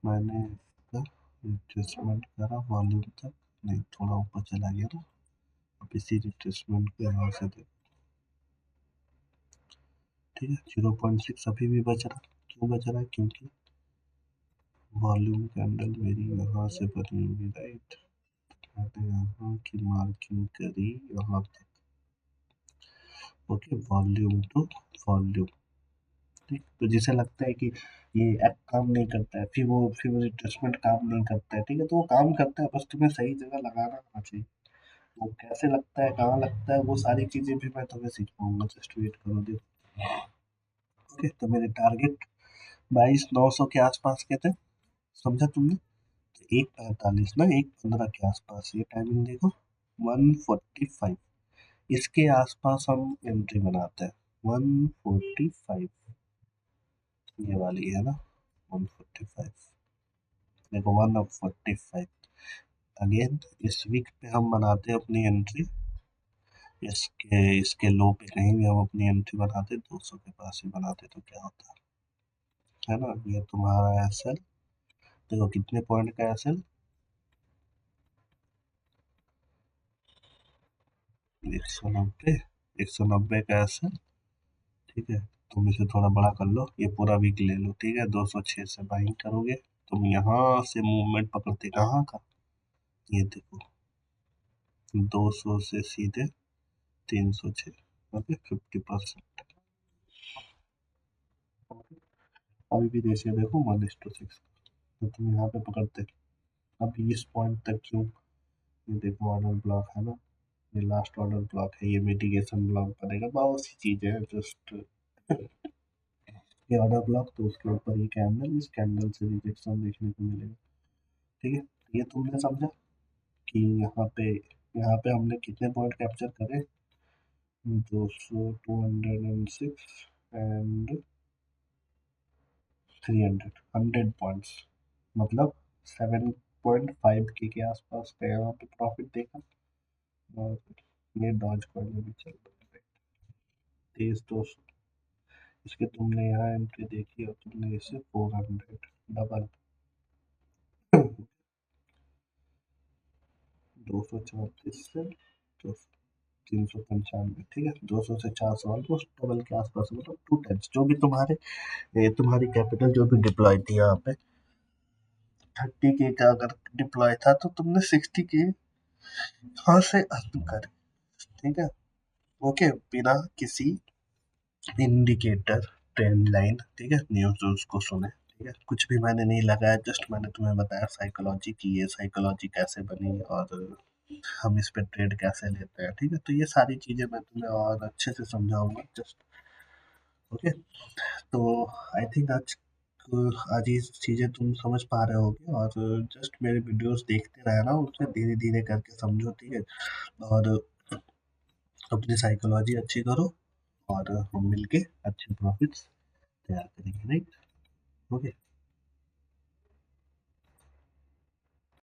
[SPEAKER 1] मैंने इसका रिट्रेसमेंट करा वॉल्यूम तक, नहीं थोड़ा ऊपर चला गया ना, अब इसी रिट्रेसमेंट को यहाँ से देखो, ठीक है। 0.6 अभी भी बच रहा, क्यों बच रहा है, क्योंकि वॉल्यूम कैंडल मेरी यहाँ से बनी हुई, राइट। मैंने यहाँ की मार्किंग करी यहाँ तक, ओके, वॉल्यूम टू वॉल्यूम, ठीक। तो जिसे लगता है कि ये ऐप काम नहीं करता है, फिर वो रिट्रेसमेंट काम नहीं करता है, ठीक है, तो वो काम करता है, बस तुम्हें सही जगह लगाना आना चाहिए। वो कैसे लगता है, कहाँ लगता है, वो सारी चीजें भी मैं तुम्हें सिखाऊंगा, जस्ट वेट करो, देखो, ओके। तो मेरे टारगेट 22,900 के आसपास के थे, समझा तुमने। तो 1:45 ना 1:15 के आसपास, ये टाइमिंग देखो, 1:45, इसके आसपास हम एंट्री बनाते हैं, 1:45, ये वाली है ना, 1:45, देखो 1:45, अगेन इस वीक पे हम बनाते हैं अपनी एंट्री, इसके इसके लो पे कहीं भी हम अपनी एंट्री बनाते, 200 के पास ही बनाते, तो क्या होता है ना, ये तुम्हारा एसएल, देखो कितने पॉइंट का एसएल, 190, 190 का एसएल, ठीक है। तुम इसे थोड़ा बड़ा कर लो, ये पूरा वीक ले लो, ठीक है, 206 से बाइंग करोगे, तुम यहाँ से मूवमेंट पकड़ते कहाँ का, ये देखो 200 से सीधे 306, ओके, 50%, अभी भी रेशियो देखो 1:6, तो तुम यहाँ पे पकड़ते, अभी इस पॉइंट तक क्यों, ये देखो ऑर्डर ब्लॉक है ना, ये लास्ट ऑर्डर ब्लॉक है, ये मिटिगेशन ब्लॉक बनेगा, बहुत सी चीजें हैं, जस्ट ये ऑर्डर ब्लॉक, तो उसके ऊपर ये कैंडल, इस कैंडल से रिजेक्शन देखने को मिलेगा, ठीक है। ये तुमने समझा कि यहाँ पे हमने कितने पॉइंट कैप्चर करे, 200, 206 एंड 300, 100 पॉइंट्स, मतलब 7.5 के आसपास का यहाँ पे प्रॉफिट देखा, और ये डॉज कॉइन में भी चल रहा है, 23,200, इसके तुमने यहाँ एंट्री देखी और तुमने इसे 400 डबल, 234 से 395, ठीक है, 200 से 400, ऑलमोस्ट डबल के आसपास, मतलब 2 टाइम्स, जो भी तुम्हारी कैपिटल जो भी डिप्लॉय थी यहाँ पे, 30K का अगर डिप्लॉय था, तो तुमने 60K यहाँ से अर्न करे, ठीक है, ओके, बिना किसी इंडिकेटर, ट्रेंड लाइन, ठीक है, न्यूज उसको सुने, ठीक है, कुछ भी मैंने नहीं लगाया, जस्ट मैंने तुम्हें बताया साइकोलॉजी की, ये साइकोलॉजी कैसे बनी और हम इस पे ट्रेड कैसे लेते हैं, ठीक है। तो ये सारी चीजें मैं तुम्हें और अच्छे से समझाऊंगा, जस्ट ओके। तो आई थिंक आज ये चीजें तुम समझ पा रहे होगे, और जस्ट मेरे वीडियोस देखते रहना, उसमें धीरे धीरे करके समझो, ठीक है, और अपनी साइकोलॉजी अच्छी करो, और हम मिलके अच्छे प्रॉफिट्स तैयार करेंगे, राइट, ओके।